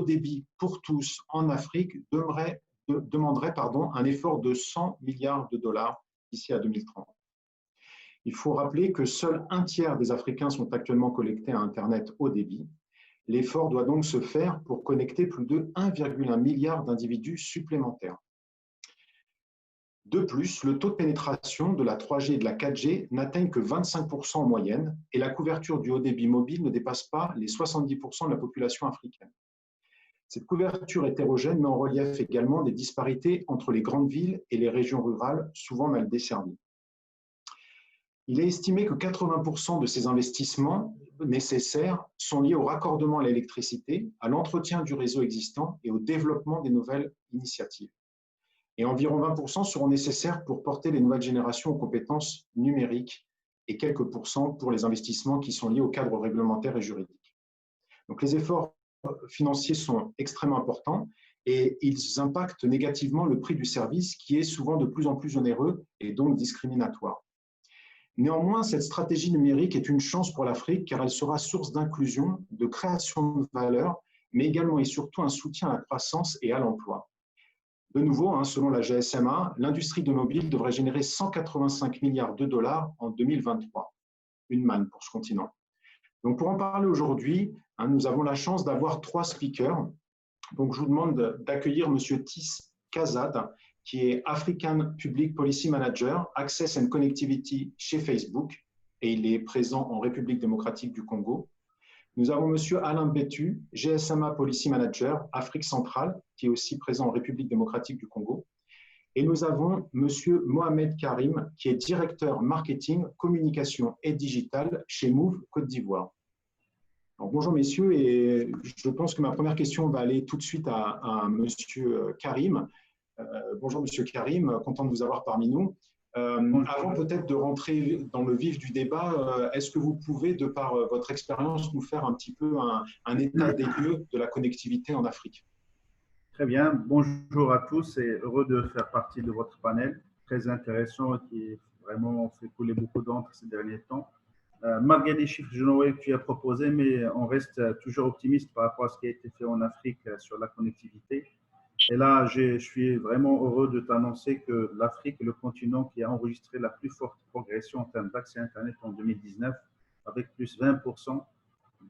débit pour tous en Afrique demanderait un effort de 100 milliards de dollars d'ici à 2030. Il faut rappeler que seul un tiers des Africains sont actuellement connectés à Internet haut débit. L'effort doit donc se faire pour connecter plus de 1,1 milliard d'individus supplémentaires. De plus, le taux de pénétration de la 3G et de la 4G n'atteigne que 25% en moyenne et la couverture du haut débit mobile ne dépasse pas les 70% de la population africaine. Cette couverture hétérogène met en relief également des disparités entre les grandes villes et les régions rurales, souvent mal desservies. Il est estimé que 80% de ces investissements nécessaires sont liés au raccordement à l'électricité, à l'entretien du réseau existant et au développement des nouvelles initiatives. Et environ 20% seront nécessaires pour porter les nouvelles générations aux compétences numériques et quelques pourcents pour les investissements qui sont liés au cadre réglementaire et juridique. Donc les efforts financiers sont extrêmement importants et ils impactent négativement le prix du service qui est souvent de plus en plus onéreux et donc discriminatoire. Néanmoins, cette stratégie numérique est une chance pour l'Afrique car elle sera source d'inclusion, de création de valeur, mais également et surtout un soutien à la croissance et à l'emploi. De nouveau, selon la GSMA, l'industrie de mobile devrait générer 185 milliards de dollars en 2023. Une manne pour ce continent. Donc pour en parler aujourd'hui, nous avons la chance d'avoir 3 speakers. Donc je vous demande d'accueillir M. Tis Kazad, qui est African Public Policy Manager, Access and Connectivity chez Facebook, et il est présent en République démocratique du Congo. Nous avons M. Alain Bétu, GSMA Policy Manager, Afrique centrale, qui est aussi présent en République démocratique du Congo. Et nous avons M. Mohamed Karim, qui est directeur marketing, communication et digital chez Move Côte d'Ivoire. Bonjour messieurs, et je pense que ma première question va aller tout de suite à M. Karim. Bonjour Monsieur Karim, content de vous avoir parmi nous. Avant peut-être de rentrer dans le vif du débat, est-ce que vous pouvez, de par votre expérience, nous faire un petit peu un état des lieux de la connectivité en Afrique? Très bien, bonjour à tous et heureux de faire partie de votre panel, très intéressant et qui vraiment fait couler beaucoup d'encre ces derniers temps. Malgré les chiffres généraux que tu as proposés, mais on reste toujours optimiste par rapport à ce qui a été fait en Afrique sur la connectivité. Et là, je suis vraiment heureux de t'annoncer que l'Afrique est le continent qui a enregistré la plus forte progression en termes d'accès à Internet en 2019, avec plus 20%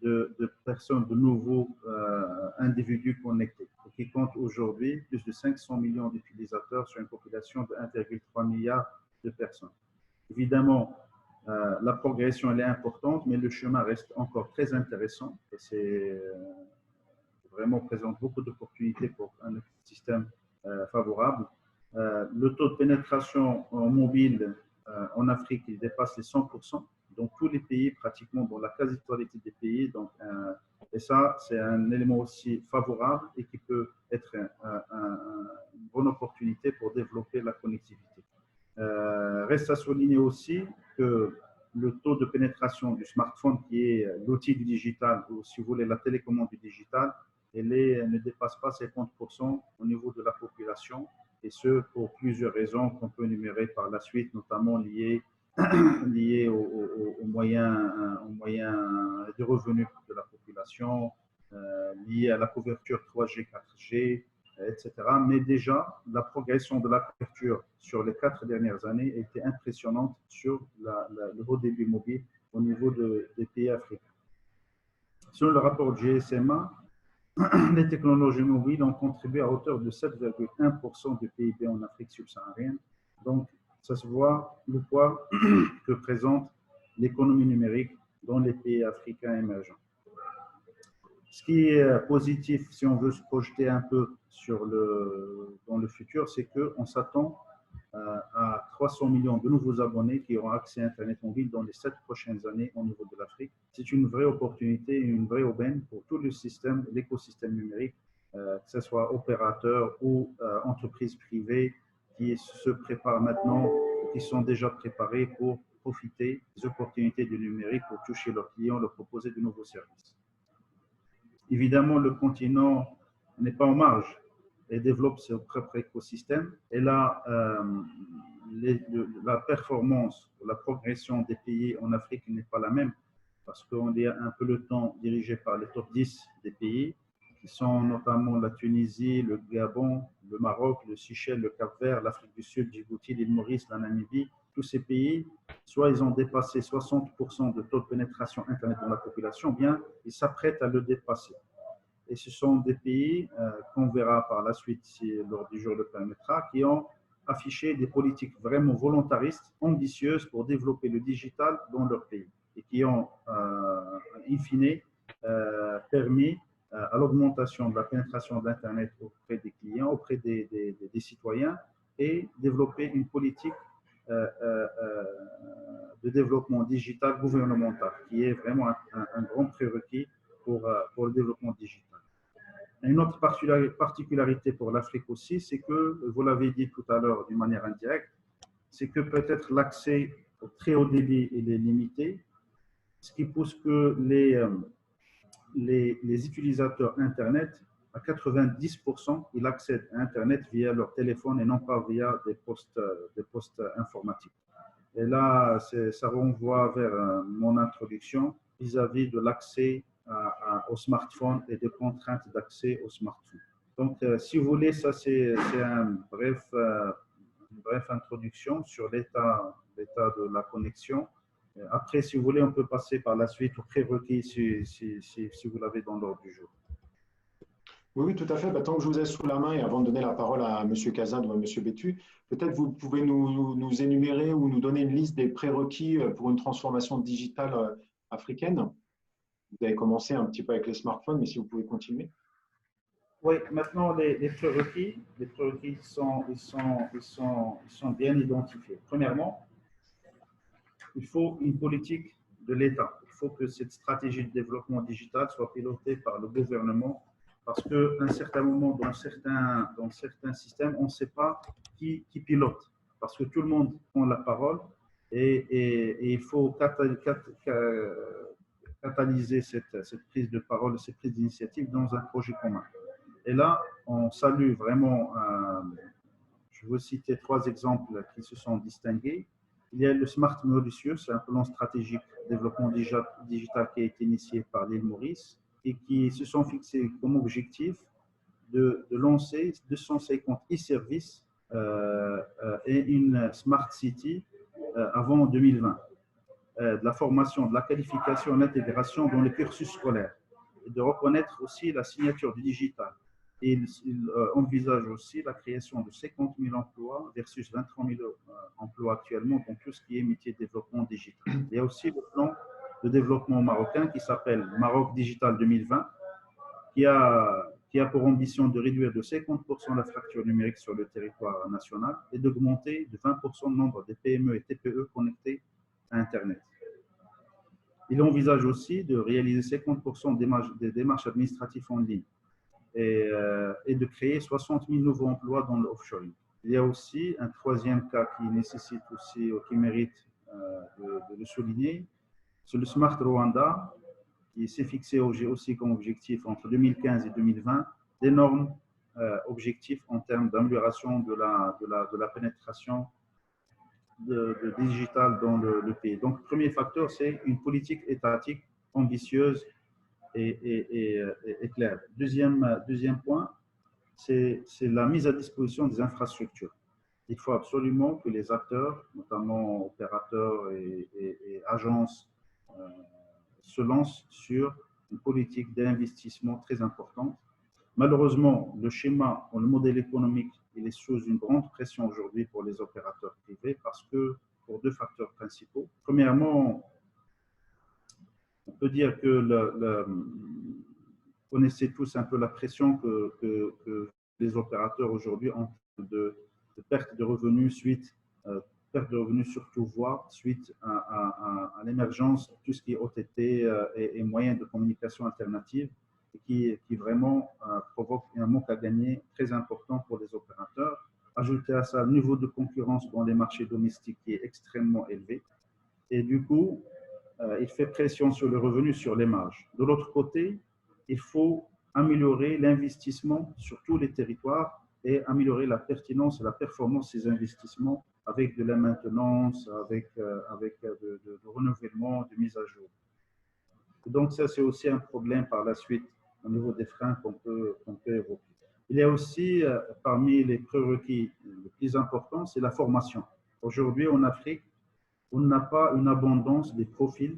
de personnes, de nouveaux individus connectés, qui compte aujourd'hui plus de 500 millions d'utilisateurs sur une population de 1,3 milliard de personnes. Évidemment, la progression elle est importante, mais le chemin reste encore très intéressant et c'est vraiment présente beaucoup d'opportunités pour un système favorable. Le taux de pénétration en mobile en Afrique, il dépasse les 100%. Dans tous les pays, pratiquement dans la quasi-totalité des pays. Donc, et ça, c'est un élément aussi favorable et qui peut être une bonne opportunité pour développer la connectivité. Reste à souligner aussi que le taux de pénétration du smartphone, qui est l'outil du digital, ou si vous voulez la télécommande du digital, ne dépasse pas 50% au niveau de la population, et ce pour plusieurs raisons qu'on peut énumérer par la suite, notamment liées aux moyens de revenus de la population, liées à la couverture 3G, 4G, etc. Mais déjà, la progression de la couverture sur les 4 dernières années a été impressionnante sur le haut débit mobile au niveau des pays africains. Selon le rapport GSMA, les technologies mobiles ont contribué à hauteur de 7,1% du PIB en Afrique subsaharienne. Donc, ça se voit le poids que présente l'économie numérique dans les pays africains émergents. Ce qui est positif, si on veut se projeter un peu dans le futur, c'est qu'on s'attend à 300 millions de nouveaux abonnés qui auront accès à Internet mobile dans les 7 prochaines années au niveau de l'Afrique. C'est une vraie opportunité, une vraie aubaine pour tout le système, l'écosystème numérique, que ce soit opérateurs ou entreprises privées qui se préparent maintenant, qui sont déjà préparés pour profiter des opportunités du numérique pour toucher leurs clients, leur proposer de nouveaux services. Évidemment, le continent n'est pas en marge et développe son propre écosystème. Et là, la performance, la progression des pays en Afrique n'est pas la même parce qu'on est un peu le temps dirigé par les top 10 des pays qui sont notamment la Tunisie, le Gabon, le Maroc, le Seychelles, le Cap-Vert, l'Afrique du Sud, Djibouti, l'île Maurice, la Namibie. Tous ces pays, soit ils ont dépassé 60% de taux de pénétration Internet dans la population, bien ils s'apprêtent à le dépasser. Et ce sont des pays qu'on verra par la suite, si l'ordre du jour le permettra, qui ont affiché des politiques vraiment volontaristes, ambitieuses pour développer le digital dans leur pays et qui ont, in fine, permis à l'augmentation de la pénétration de l'Internet auprès des clients, auprès des citoyens et développer une politique de développement digital gouvernemental qui est vraiment un grand prérequis pour le développement digital. Une autre particularité pour l'Afrique aussi, c'est que, vous l'avez dit tout à l'heure d'une manière indirecte, c'est que peut-être l'accès au très haut débit il est limité, ce qui pousse que les utilisateurs Internet, à 90%, ils accèdent à Internet via leur téléphone et non pas via des postes informatiques. Et là, ça renvoie vers mon introduction vis-à-vis de l'accès au smartphone et des contraintes d'accès au smartphone. Donc, si vous voulez, ça c'est une brève introduction sur l'état de la connexion. Après, si vous voulez, on peut passer par la suite aux prérequis si vous l'avez dans l'ordre du jour. Oui, oui, tout à fait. Bah, tant que je vous ai sous la main et avant de donner la parole à M. Kazad ou à M. Bétu, peut-être vous pouvez nous énumérer ou nous donner une liste des prérequis pour une transformation digitale africaine. Vous avez commencé un petit peu avec les smartphones, mais si vous pouvez continuer. Oui, maintenant les prérequis sont bien identifiés. Premièrement, il faut une politique de l'État. Il faut que cette stratégie de développement digital soit pilotée par le gouvernement parce qu'à un certain moment, dans certains systèmes, on ne sait pas qui pilote parce que tout le monde prend la parole et il faut catalyser cette prise de parole, cette prise d'initiative dans un projet commun. Et là, on salue vraiment, je veux citer 3 exemples qui se sont distingués. Il y a le Smart Mauritius, un plan stratégique de développement digital qui a été initié par l'île Maurice et qui se sont fixés comme objectif de lancer 250 e-services et une Smart City avant 2020. De la formation, de la qualification, de l'intégration dans les cursus scolaires et de reconnaître aussi la signature du digital. Et il envisage aussi la création de 50 000 emplois versus 23 000 emplois actuellement dans tout ce qui est métier de développement digital. Il y a aussi le plan de développement marocain qui s'appelle Maroc Digital 2020, qui a pour ambition de réduire de 50% la fracture numérique sur le territoire national et d'augmenter de 20% le nombre des PME et TPE connectés à Internet. Il envisage aussi de réaliser 50% des démarches administratives en ligne et de créer 60 000 nouveaux emplois dans l'offshoring. Il y a aussi un troisième cas qui nécessite aussi, qui mérite de le souligner, c'est le Smart Rwanda, qui s'est fixé aussi comme objectif entre 2015 et 2020 d'énormes objectifs en termes d'amélioration de la pénétration de digital dans le pays. Donc, le premier facteur, c'est une politique étatique ambitieuse et claire. Deuxième point, c'est la mise à disposition des infrastructures. Il faut absolument que les acteurs, notamment opérateurs et agences, se lancent sur une politique d'investissement très importante. Malheureusement, le schéma ou le modèle économique, il est sous une grande pression aujourd'hui pour les opérateurs privés parce que, pour 2 facteurs principaux. Premièrement, on peut dire que vous connaissez tous un peu la pression que les opérateurs aujourd'hui ont de perte de revenus perte de revenus surtout voix suite à l'émergence de tout ce qui est OTT et moyens de communication alternatifs qui vraiment provoque un manque à gagner très important pour les opérateurs. Ajouter à ça le niveau de concurrence dans les marchés domestiques qui est extrêmement élevé. Et du coup, il fait pression sur le revenu, sur les marges. De l'autre côté, il faut améliorer l'investissement sur tous les territoires et améliorer la pertinence et la performance de ces investissements avec de la maintenance, avec de renouvellement, de mise à jour. Donc ça, c'est aussi un problème par la suite au niveau des freins qu'on peut évoquer. Il y a aussi, parmi les prérequis les plus importants, c'est la formation. Aujourd'hui, en Afrique, on n'a pas une abondance des profils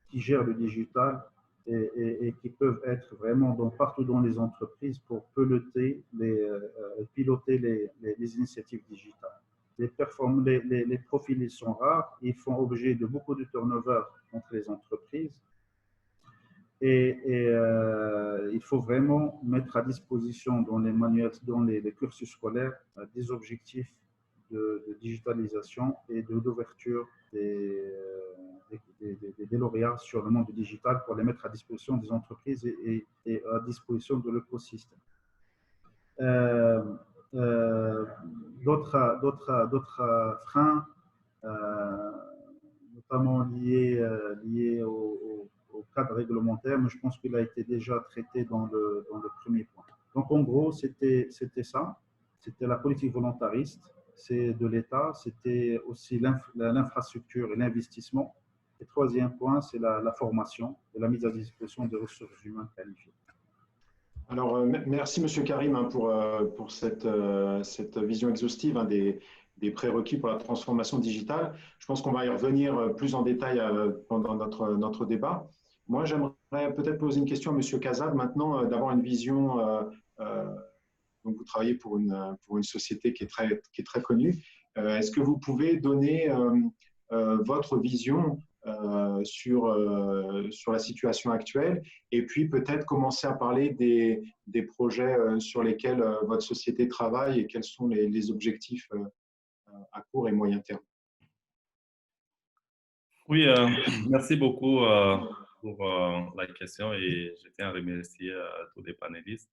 qui gèrent le digital et qui peuvent être vraiment partout dans les entreprises pour piloter les initiatives digitales. Les profils ils sont rares, ils font objet de beaucoup de turnover entre les entreprises et il faut vraiment mettre à disposition dans les manuels, dans les cursus scolaires, des objectifs de digitalisation et d'ouverture des lauréats sur le monde digital pour les mettre à disposition des entreprises et à disposition de l'écosystème. Euh, euh, D'autres freins, notamment liés au cadre réglementaire, mais je pense qu'il a été déjà traité dans le premier point. Donc, en gros, c'était ça. C'était la politique volontariste, c'est de l'État, c'était aussi l'infrastructure et l'investissement. Et troisième point, c'est la formation et la mise à disposition de ressources humaines qualifiées. Alors, merci Monsieur Karim pour cette vision exhaustive des prérequis pour la transformation digitale. Je pense qu'on va y revenir plus en détail pendant notre débat. Moi, j'aimerais peut-être poser une question à Monsieur Kazad maintenant, d'avoir une vision. Donc, vous travaillez pour une société qui est très connue. Est-ce que vous pouvez donner votre vision sur la situation actuelle et puis peut-être commencer à parler des projets sur lesquels votre société travaille et quels sont les objectifs à court et moyen terme. Oui, merci beaucoup pour la question et je tiens à remercier tous les panélistes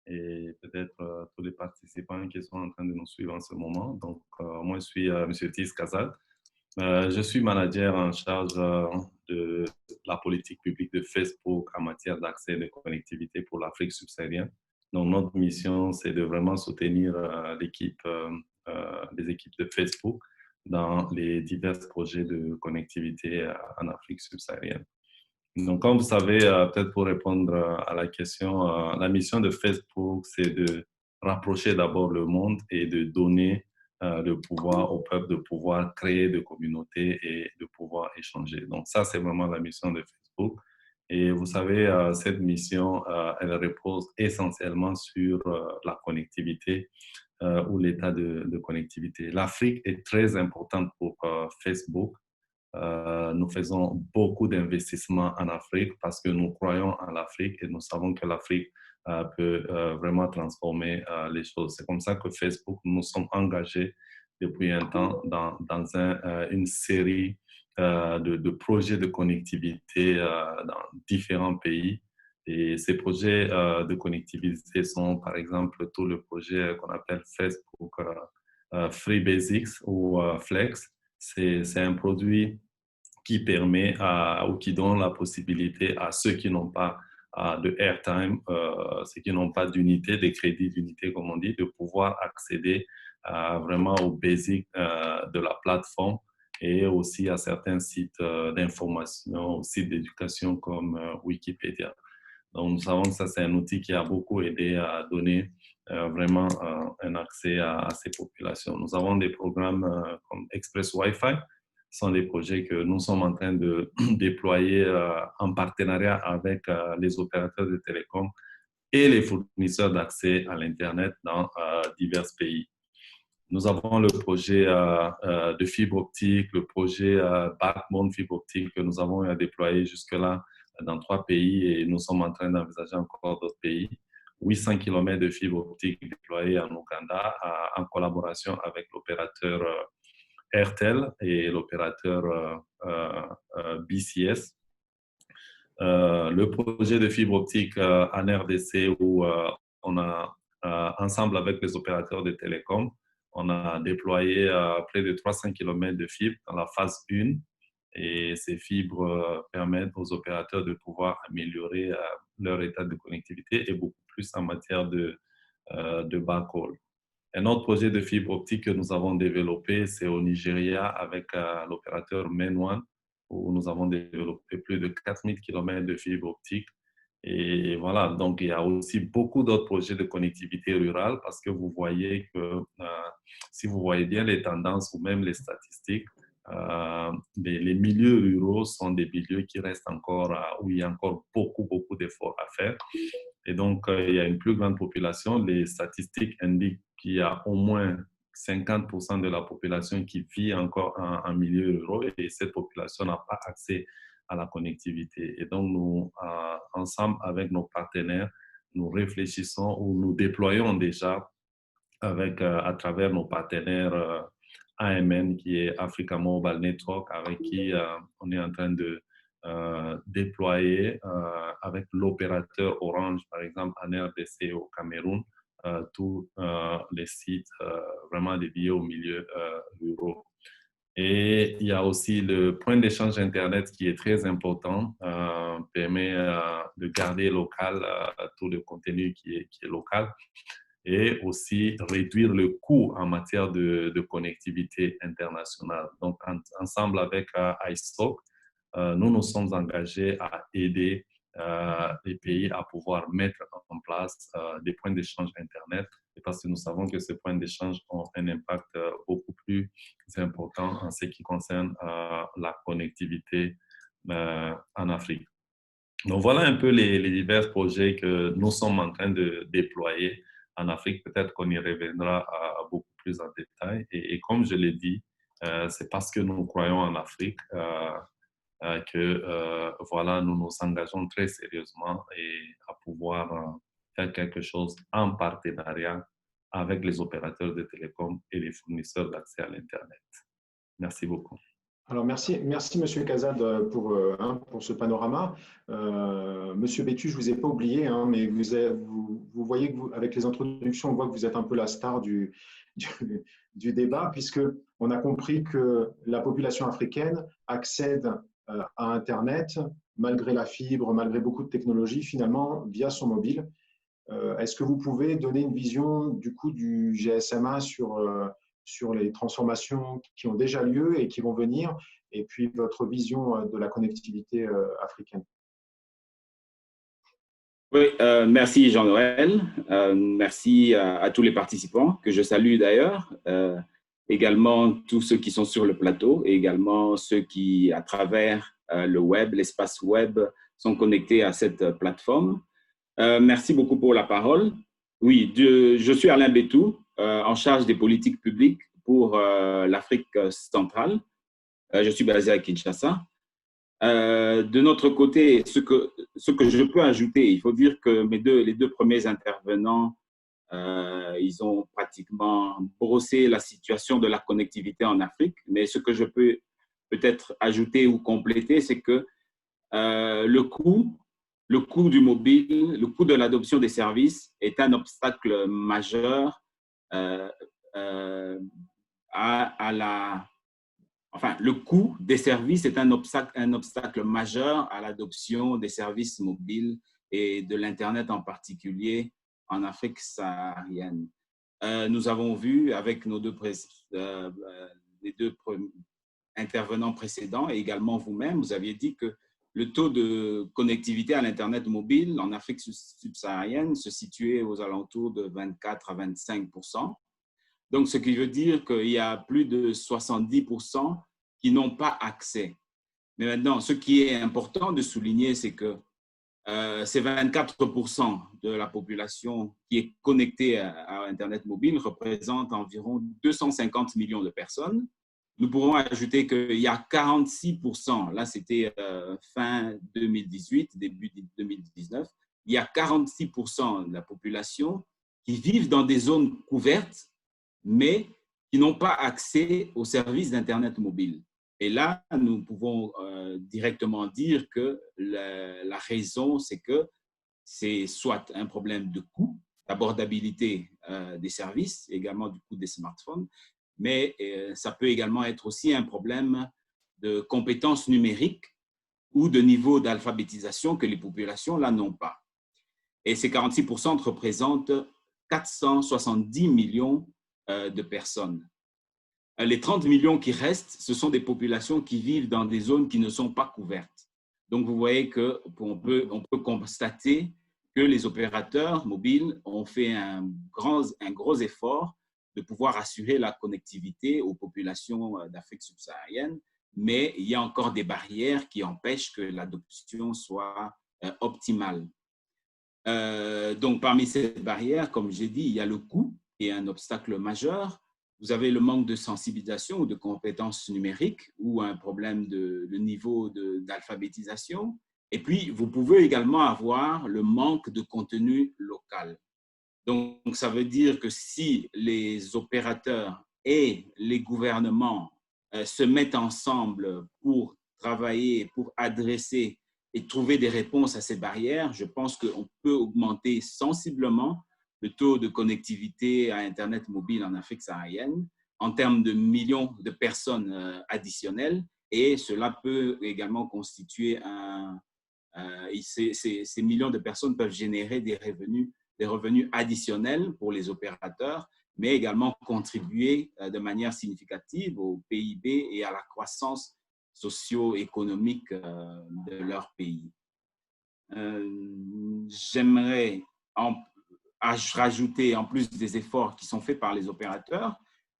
et peut-être tous les participants qui sont en train de nous suivre en ce moment. Donc, moi, je suis M. Tis Kazad. Je suis manager en charge de la politique publique de Facebook en matière d'accès et de connectivité pour l'Afrique subsaharienne. Donc, notre mission, c'est de vraiment soutenir les équipes de Facebook dans les divers projets de connectivité en Afrique subsaharienne. Donc, comme vous savez, peut-être pour répondre à la question, la mission de Facebook, c'est de rapprocher d'abord le monde et de donner le pouvoir au peuple de pouvoir créer des communautés et de pouvoir échanger. Donc, ça, c'est vraiment la mission de Facebook. Et vous savez, cette mission, elle repose essentiellement sur la connectivité ou l'état de connectivité. L'Afrique est très importante pour Facebook. Nous faisons beaucoup d'investissements en Afrique parce que nous croyons en l'Afrique et nous savons que l'Afrique peut vraiment transformer les choses. C'est comme ça que Facebook, nous sommes engagés depuis un temps dans une série de projets de connectivité dans différents pays. Et ces projets de connectivité sont, par exemple, tout le projet qu'on appelle Facebook Free Basics ou Flex. C'est un produit qui permet ou qui donne la possibilité à ceux qui n'ont pas de airtime, ceux qui n'ont pas d'unité, des crédits d'unité, comme on dit, de pouvoir accéder vraiment aux basics de la plateforme et aussi à certains sites d'information, sites d'éducation comme Wikipédia. Donc, nous savons que ça, c'est un outil qui a beaucoup aidé à donner vraiment un accès à ces populations. Nous avons des programmes comme Express Wi-Fi. Ce sont des projets que nous sommes en train de déployer en partenariat avec les opérateurs de télécom et les fournisseurs d'accès à l'Internet dans divers pays. Nous avons le projet de fibre optique, le projet Backbone fibre optique que nous avons déployé jusque-là dans 3 pays et nous sommes en train d'envisager encore d'autres pays. 800 km de fibre optique déployés en Ouganda en collaboration avec l'opérateur Airtel et l'opérateur BCS. Le projet de fibre optique en RDC où on a, ensemble avec les opérateurs de télécom, on a déployé près de 300 km de fibres dans la phase 1 et ces fibres permettent aux opérateurs de pouvoir améliorer leur état de connectivité et beaucoup plus en matière de backhaul. Un autre projet de fibre optique que nous avons développé, c'est au Nigeria avec l'opérateur Main One, où nous avons développé plus de 4000 km de fibre optique Et voilà, donc il y a aussi beaucoup d'autres projets de connectivité rurale parce que vous voyez que si vous voyez bien les tendances ou même les statistiques, les milieux ruraux sont des milieux qui restent encore, où il y a encore beaucoup d'efforts à faire. Et donc, il y a une plus grande population. Les statistiques indiquent qu'il y a au moins 50% de la population qui vit encore en milieu rural et cette population n'a pas accès à la connectivité. Et donc, nous, ensemble avec nos partenaires, nous réfléchissons ou nous déployons déjà à travers nos partenaires AMN, qui est Africa Mobile Network, avec qui on est en train de déployer avec l'opérateur Orange, par exemple, en RDC au Cameroun, tous les sites vraiment dédiés aux milieux ruraux. Et il y a aussi le point d'échange Internet qui est très important, permet de garder local tout le contenu qui est local et aussi réduire le coût en matière de connectivité internationale. Donc, ensemble avec iStock, nous nous sommes engagés à aider les pays à pouvoir mettre en place des points d'échange Internet et parce que nous savons que ces points d'échange ont un impact beaucoup plus important en ce qui concerne la connectivité en Afrique. Donc, voilà un peu les divers projets que nous sommes en train de déployer en Afrique. Peut-être qu'on y reviendra beaucoup plus en détail. Et comme je l'ai dit, c'est parce que nous croyons en Afrique que voilà, nous nous engageons très sérieusement et à pouvoir faire quelque chose en partenariat avec les opérateurs de télécom et les fournisseurs d'accès à l'Internet. Merci beaucoup. Alors, merci Monsieur Cazade pour ce panorama. Monsieur Bétu, je ne vous ai pas oublié, hein, mais vous voyez que avec les introductions, on voit que vous êtes un peu la star du débat, puisqu'on a compris que la population africaine accède à Internet, malgré la fibre, malgré beaucoup de technologies, finalement, via son mobile. Est-ce que vous pouvez donner une vision du coup du GSMA sur les transformations qui ont déjà lieu et qui vont venir, et puis votre vision de la connectivité africaine? Oui, merci Jean-Noël. Merci à tous les participants, que je salue d'ailleurs. Également tous ceux qui sont sur le plateau et également ceux qui, à travers le web, l'espace web, sont connectés à cette plateforme. Merci beaucoup pour la parole. Oui, je suis Alain Bétou, en charge des politiques publiques pour l'Afrique centrale. Je suis basé à Kinshasa. De notre côté, ce que je peux ajouter, il faut dire que les deux premiers intervenants, ils ont pratiquement brossé la situation de la connectivité en Afrique. Mais ce que je peux peut-être ajouter ou compléter, c'est que le coût du mobile, le coût de l'adoption des services est un obstacle majeur Enfin, le coût des services est un obstacle majeur à l'adoption des services mobiles et de l'Internet en particulier en Afrique saharienne. Nous avons vu avec les deux intervenants précédents et également vous-même, vous aviez dit que le taux de connectivité à l'Internet mobile en Afrique subsaharienne se situait aux alentours de 24 à 25%. Donc, ce qui veut dire qu'il y a plus de 70% qui n'ont pas accès. Mais maintenant, ce qui est important de souligner, c'est que ces 24% de la population qui est connectée à Internet mobile représentent environ 250 millions de personnes. Nous pourrons ajouter qu'il y a 46%, là c'était fin 2018, début 2019, il y a 46% de la population qui vivent dans des zones couvertes, mais qui n'ont pas accès aux services d'Internet mobile. Et là, nous pouvons directement dire que la raison, c'est que c'est soit un problème de coût, d'abordabilité des services, également du coût des smartphones, mais ça peut également être aussi un problème de compétences numériques ou de niveau d'alphabétisation que les populations là n'ont pas. Et ces 46% représentent 470 millions de personnes. Les 30 millions qui restent, ce sont des populations qui vivent dans des zones qui ne sont pas couvertes. Donc, vous voyez qu'on peut constater que les opérateurs mobiles ont fait un gros effort de pouvoir assurer la connectivité aux populations d'Afrique subsaharienne, mais il y a encore des barrières qui empêchent que l'adoption soit optimale. Donc, parmi ces barrières, comme j'ai dit, il y a le coût qui est un obstacle majeur. Vous avez le manque de sensibilisation ou de compétences numériques ou un problème de niveau d'alphabétisation. Et puis, vous pouvez également avoir le manque de contenu local. Donc, ça veut dire que si les opérateurs et les gouvernements se mettent ensemble pour travailler, pour adresser et trouver des réponses à ces barrières, je pense qu'on peut augmenter sensiblement le taux de connectivité à Internet mobile en Afrique saharienne en termes de millions de personnes additionnelles, et cela peut également constituer ces millions de personnes peuvent générer des revenus additionnels pour les opérateurs, mais également contribuer de manière significative au PIB et à la croissance socio-économique de leur pays. J'aimerais rajouter, en plus des efforts qui sont faits par les opérateurs,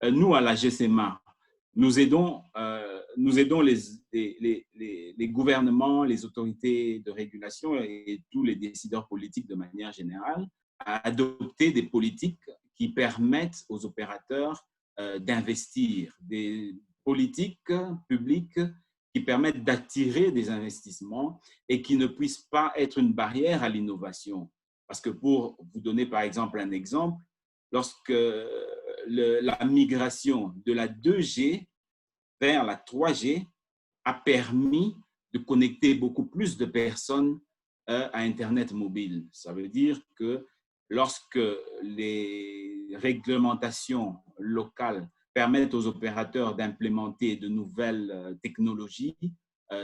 nous, à la GCMA, nous aidons les gouvernements, les autorités de régulation et tous les décideurs politiques de manière générale à adopter des politiques qui permettent aux opérateurs d'investir, des politiques publiques qui permettent d'attirer des investissements et qui ne puissent pas être une barrière à l'innovation. Parce que pour vous donner par exemple un exemple, lorsque la migration de la 2G vers la 3G a permis de connecter beaucoup plus de personnes à Internet mobile. Ça veut dire que lorsque les réglementations locales permettent aux opérateurs d'implémenter de nouvelles technologies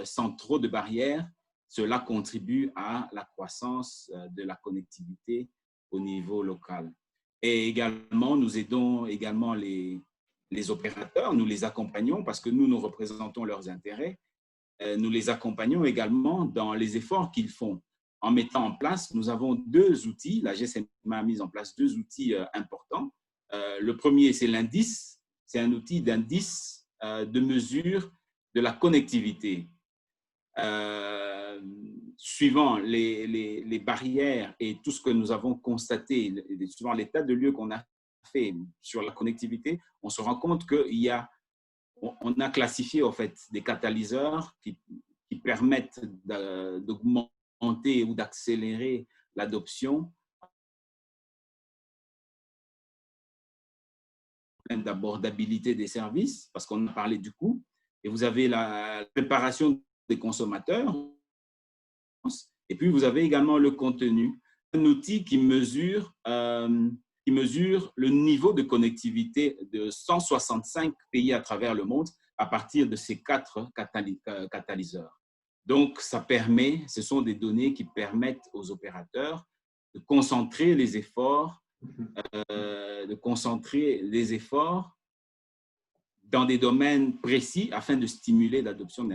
sans trop de barrières, cela contribue à la croissance de la connectivité au niveau local. Et également, nous aidons également les opérateurs, nous les accompagnons parce que nous représentons leurs intérêts. Nous les accompagnons également dans les efforts qu'ils font en mettant en place. Nous avons 2 outils. La GCMA a mis en place 2 outils importants. Le premier, c'est l'indice. C'est un outil d'indice de mesure de la connectivité. Suivant les barrières et tout ce que nous avons constaté, suivant l'état de lieu qu'on a fait sur la connectivité, on se rend compte qu'on a classifié en fait des catalyseurs qui permettent d'augmenter ou d'accélérer l'adoption, d'abordabilité des services, parce qu'on a parlé du coût, et vous avez la préparation des consommateurs, et puis vous avez également le contenu, un outil qui mesure le niveau de connectivité de 165 pays à travers le monde à partir de ces 4 catalyseurs. Donc, ce sont des données qui permettent aux opérateurs de concentrer les efforts, dans des domaines précis afin de stimuler l'adoption de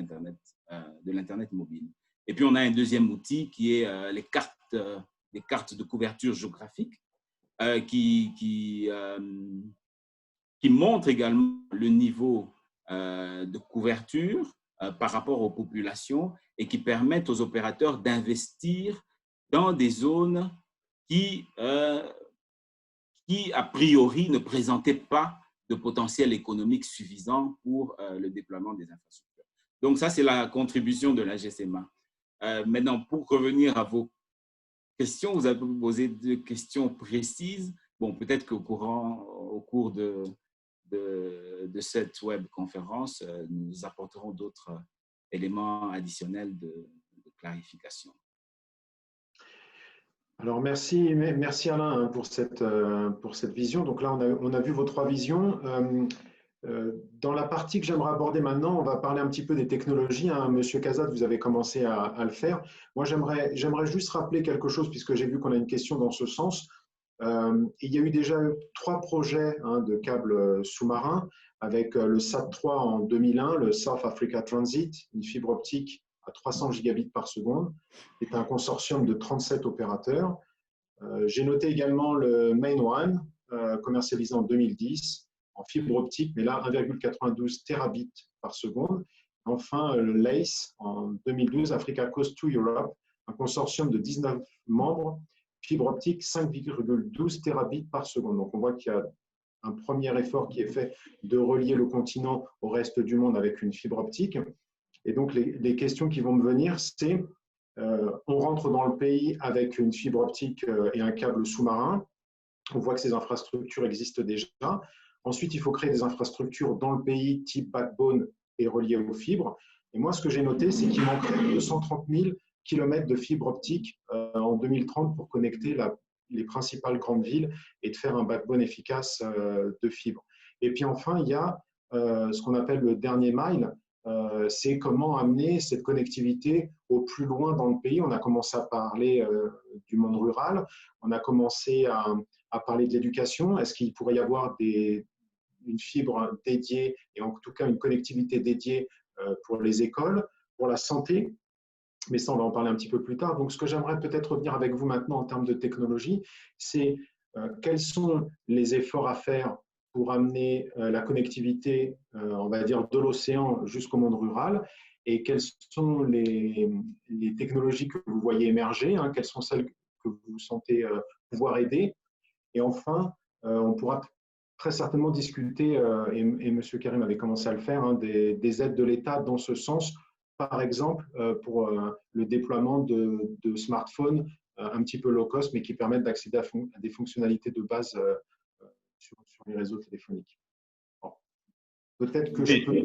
l'Internet mobile. Et puis, on a un deuxième outil qui est les cartes de couverture géographique qui montrent également le niveau de couverture par rapport aux populations et qui permettent aux opérateurs d'investir dans des zones qui, a priori, ne présentaient pas de potentiel économique suffisant pour le déploiement des infrastructures. Donc, ça, c'est la contribution de la GCMA. Maintenant, pour revenir à vos questions, vous avez posé 2 questions précises. Bon, peut-être qu'au cours de cette webconférence, nous apporterons d'autres éléments additionnels de clarification. Alors, merci Alain pour cette vision. Donc là, on a vu vos 3 visions. Dans la partie que j'aimerais aborder maintenant, on va parler un petit peu des technologies. Monsieur Cazat, vous avez commencé à le faire. Moi, j'aimerais juste rappeler quelque chose, puisque j'ai vu qu'on a une question dans ce sens. Il y a eu déjà 3 projets de câbles sous-marins, avec le SAT-3 en 2001, le South Africa Transit, une fibre optique à 300 gigabits par seconde. C'est un consortium de 37 opérateurs. J'ai noté également le Main One, commercialisé en 2010 en fibre optique, mais là 1,92 terabits par seconde. Enfin, le LACE en 2012, Africa Coast to Europe, un consortium de 19 membres, fibre optique 5,12 terabits par seconde. Donc on voit qu'il y a un premier effort qui est fait de relier le continent au reste du monde avec une fibre optique. Et donc les questions qui vont me venir, c'est on rentre dans le pays avec une fibre optique et un câble sous-marin. On voit que ces infrastructures existent déjà. Ensuite, il faut créer des infrastructures dans le pays type backbone et reliées aux fibres. Et moi, ce que j'ai noté, c'est qu'il manquerait 230 000 kilomètres de fibres optiques en 2030 pour connecter les principales grandes villes et de faire un backbone efficace de fibres. Et puis enfin, il y a ce qu'on appelle le dernier mile, c'est comment amener cette connectivité au plus loin dans le pays. On a commencé à parler du monde rural, on a commencé à parler de l'éducation. Est-ce qu'il pourrait y avoir une fibre dédiée et en tout cas une connectivité dédiée pour les écoles, pour la santé? Mais ça, on va en parler un petit peu plus tard. Donc, ce que j'aimerais peut-être revenir avec vous maintenant en termes de technologie, c'est quels sont les efforts à faire pour amener la connectivité, on va dire, de l'océan jusqu'au monde rural, et quelles sont les technologies que vous voyez émerger, hein, quelles sont celles que vous sentez pouvoir aider. Et enfin, on pourra très certainement discuter, et M. Karim avait commencé à le faire, hein, des aides de l'État dans ce sens, par exemple pour le déploiement de smartphones un petit peu low cost, mais qui permettent d'accéder à des fonctionnalités de base sur les réseaux téléphoniques. Bon. Peut-être que je peux,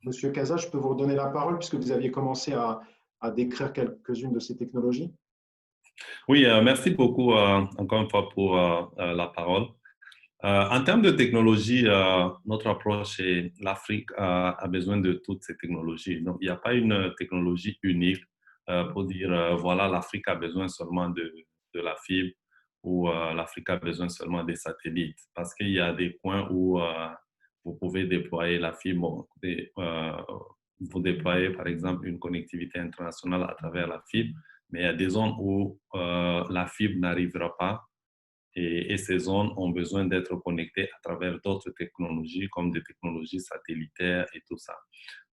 Monsieur Casa, je peux vous redonner la parole puisque vous aviez commencé à décrire quelques-unes de ces technologies. Oui, merci beaucoup encore une fois pour la parole. En termes de technologie, notre approche est l'Afrique a besoin de toutes ces technologies. Donc, il n'y a pas une technologie unique pour dire, voilà, l'Afrique a besoin seulement de la fibre ou l'Afrique a besoin seulement des satellites. Parce qu'il y a des points où vous pouvez déployer la fibre. Bon, vous déployez, par exemple, une connectivité internationale à travers la fibre, mais il y a des zones où la fibre n'arrivera pas. Et ces zones ont besoin d'être connectées à travers d'autres technologies, comme des technologies satellitaires et tout ça.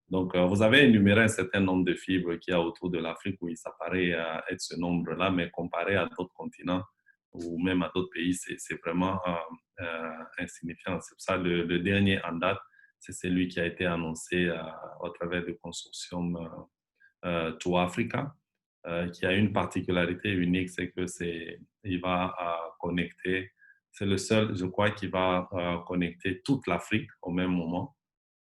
Donc, vous avez énuméré un certain nombre de fibres qu'il y a autour de l'Afrique, où ça paraît être ce nombre-là, mais comparé à d'autres continents ou même à d'autres pays, c'est vraiment insignifiant. C'est pour ça que le dernier en date, c'est celui qui a été annoncé au travers du consortium To Africa, qui a une particularité unique, c'est que il va connecter, c'est le seul, je crois, qui va connecter toute l'Afrique au même moment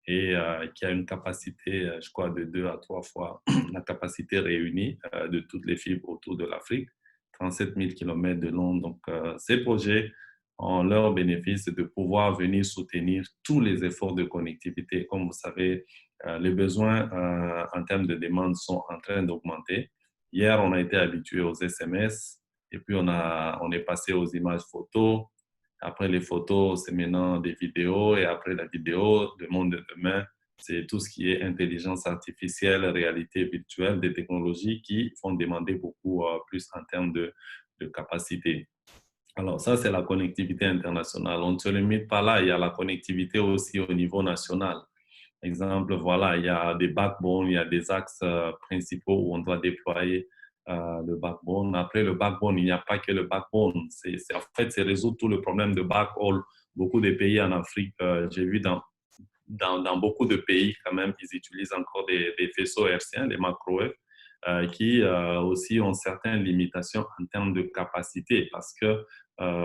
et qui a une capacité, je crois, de 2 à 3 fois la capacité réunie de toutes les fibres autour de l'Afrique, 37 000 km de long. Donc, ces projets ont leur bénéfice de pouvoir venir soutenir tous les efforts de connectivité. Comme vous savez, les besoins en termes de demande sont en train d'augmenter. Hier, on a été habitué aux SMS et puis on est passé aux images photos. Après les photos, c'est maintenant des vidéos et après la vidéo, le monde de demain, c'est tout ce qui est intelligence artificielle, réalité virtuelle, des technologies qui vont demander beaucoup plus en termes de capacité. Alors ça, c'est la connectivité internationale. On ne se limite pas là, il y a la connectivité aussi au niveau national. Exemple, voilà, il y a des backbones, il y a des axes principaux où on doit déployer le backbone. Après le backbone, il n'y a pas que le backbone. En fait, c'est résoudre tout le problème de backhaul. Beaucoup de pays en Afrique, j'ai vu dans beaucoup de pays quand même, ils utilisent encore des faisceaux hertziens, des macro-wave, qui aussi ont certaines limitations en termes de capacité parce que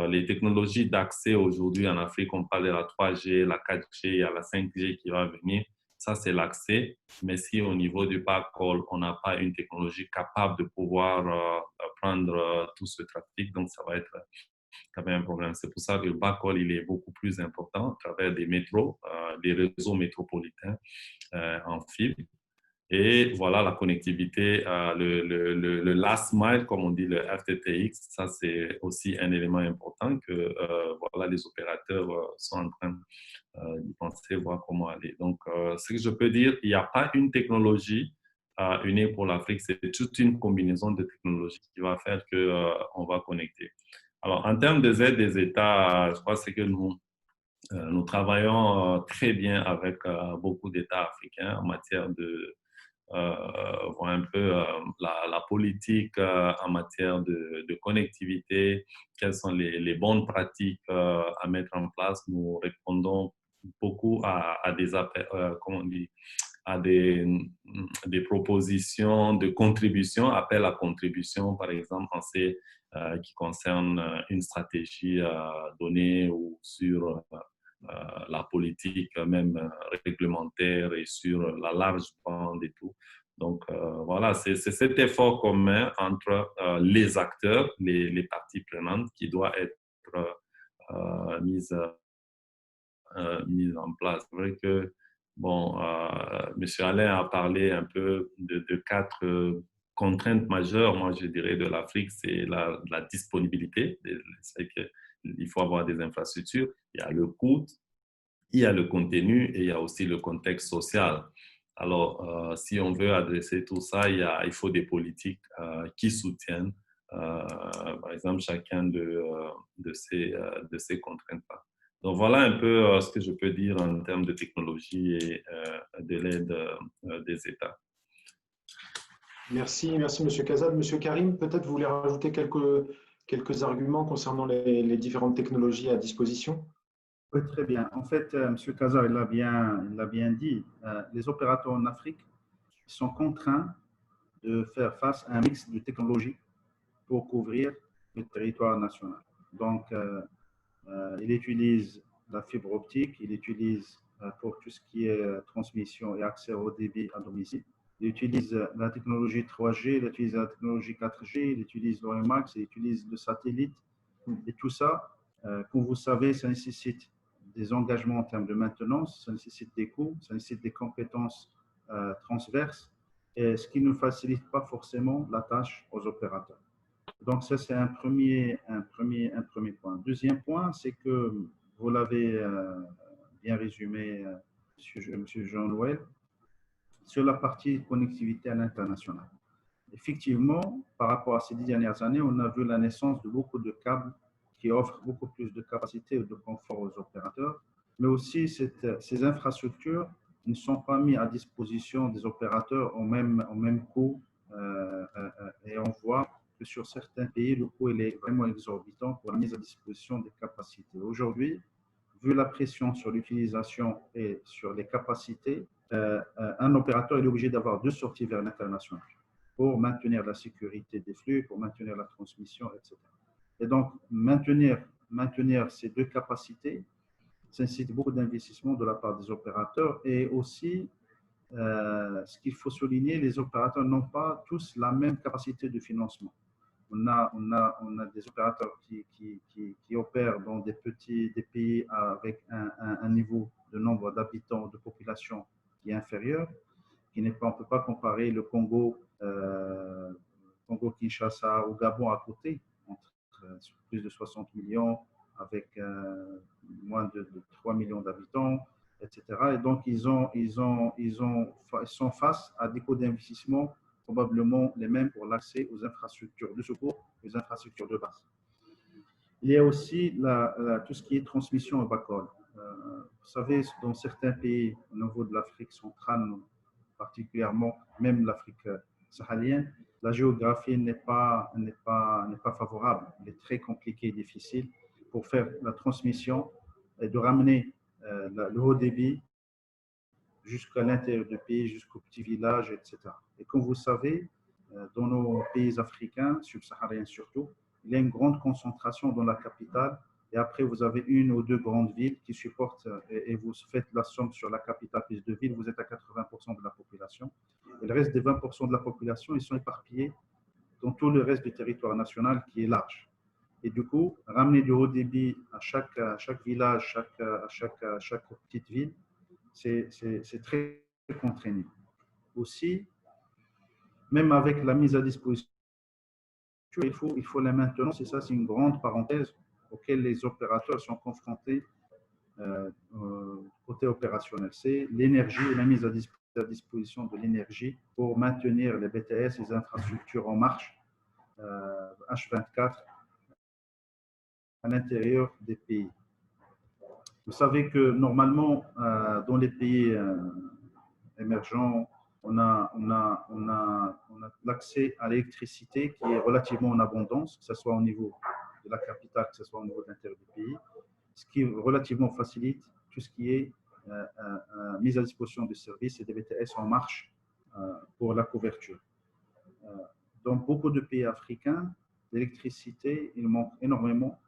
les technologies d'accès aujourd'hui en Afrique, on parle de la 3G, la 4G, il y a la 5G qui va venir. Ça, c'est l'accès. Mais si au niveau du backhaul, on n'a pas une technologie capable de pouvoir prendre tout ce trafic, donc ça va être quand même un problème. C'est pour ça que le backhaul, il est beaucoup plus important à travers des métros, des réseaux métropolitains en fibre. Et voilà, la connectivité, le last mile, comme on dit, le FTTX, ça c'est aussi un élément important que voilà, les opérateurs sont en train d'y penser, voir comment aller. Donc, ce que je peux dire, il n'y a pas une technologie unique pour l'Afrique, c'est toute une combinaison de technologies qui va faire qu'on va connecter. Alors, en termes des aides des États, je crois que c'est que nous travaillons très bien avec beaucoup d'États africains en matière de voir un peu la politique en matière de connectivité, quelles sont les bonnes pratiques à mettre en place. Nous répondons beaucoup à des appels, comment on dit, à des propositions de contribution, appel à contribution, par exemple, en ce qui concerne une stratégie donnée ou sur la politique même réglementaire et sur la large bande et tout. Donc, voilà, c'est cet effort commun entre les acteurs, les parties prenantes qui doit être mise en place. C'est vrai que, bon, M. Alain a parlé un peu de quatre contraintes majeures, moi je dirais, de l'Afrique, c'est la disponibilité. C'est qu'il faut avoir des infrastructures. Il y a le coût, il y a le contenu et il y a aussi le contexte social. Alors, si on veut adresser tout ça, il faut des politiques qui soutiennent, par exemple, chacun de ces contraintes-là. Donc, voilà un peu ce que je peux dire en termes de technologie et de l'aide des États. Merci, merci M. Kazad. M. Karim, peut-être vous voulez rajouter quelques arguments concernant les différentes technologies à disposition? Oui, très bien. En fait, M. Kazar, il l'a bien dit, les opérateurs en Afrique sont contraints de faire face à un mix de technologies pour couvrir le territoire national. Donc, il utilise la fibre optique, il utilise pour tout ce qui est transmission et accès au débit à domicile. Il utilise la technologie 3G, il utilise la technologie 4G, il utilise l'OMAX, il utilise le satellite. Et tout ça, comme vous savez, ça nécessite des engagements en termes de maintenance, ça nécessite des coûts, ça nécessite des compétences transverses, et ce qui ne facilite pas forcément la tâche aux opérateurs. Donc ça, c'est un premier point. Deuxième point, c'est que vous l'avez bien résumé, Monsieur Jean-Noël, sur la partie connectivité à l'international. Effectivement, par rapport à ces 10 dernières années, on a vu la naissance de beaucoup de câbles qui offrent beaucoup plus de capacité et de confort aux opérateurs, mais aussi ces infrastructures ne sont pas mises à disposition des opérateurs au même coût, et on voit que sur certains pays, le coût est vraiment exorbitant pour la mise à disposition des capacités. Aujourd'hui, vu la pression sur l'utilisation et sur les capacités, un opérateur est obligé d'avoir deux sorties vers l'international pour maintenir la sécurité des flux, pour maintenir la transmission, etc. Et donc, maintenir ces deux capacités, ça nécessite beaucoup d'investissement de la part des opérateurs. Et aussi, ce qu'il faut souligner, les opérateurs n'ont pas tous la même capacité de financement. On a des opérateurs qui opèrent dans des pays avec un niveau de nombre d'habitants, de population qui est inférieur, on ne peut pas comparer le Congo-Kinshasa ou Gabon à côté, sur plus de 60 millions, avec moins de 3 millions d'habitants, etc. Et donc, ils sont face à des coûts d'investissement probablement les mêmes pour l'accès aux infrastructures de secours, aux infrastructures de base. Il y a aussi tout ce qui est transmission au backhaul. Vous savez, dans certains pays au niveau de l'Afrique centrale, particulièrement même l'Afrique saharienne, la géographie n'est pas favorable. Elle est très compliquée et difficile pour faire la transmission et de ramener le haut débit jusqu'à l'intérieur du pays, jusqu'aux petits villages, etc. Et comme vous savez, dans nos pays africains, subsahariens surtout, il y a une grande concentration dans la capitale. Et après, vous avez une ou deux grandes villes qui supportent, et vous faites la somme sur la capitale plus de villes, vous êtes à 80% de la population. Et le reste des 20% de la population, ils sont éparpillés dans tout le reste du territoire national qui est large. Et du coup, ramener du haut débit à chaque village, à chaque petite ville, c'est très contraignant. Aussi, même avec la mise à disposition, il faut la maintenance, et ça, c'est une grande parenthèse auquel les opérateurs sont confrontés côté opérationnel. C'est l'énergie et la mise à disposition à disposition de l'énergie pour maintenir les BTS, les infrastructures en marche H24 à l'intérieur des pays. Vous savez que normalement, dans les pays émergents, on a l'accès à l'électricité qui est relativement en abondance, que ce soit au niveau de la capitale, que ce soit au niveau de l'intérieur du pays, ce qui relativement facilite tout ce qui est mise à disposition de services et des BTS en marche pour la couverture. Dans beaucoup de pays africains, l'électricité, il manque énormément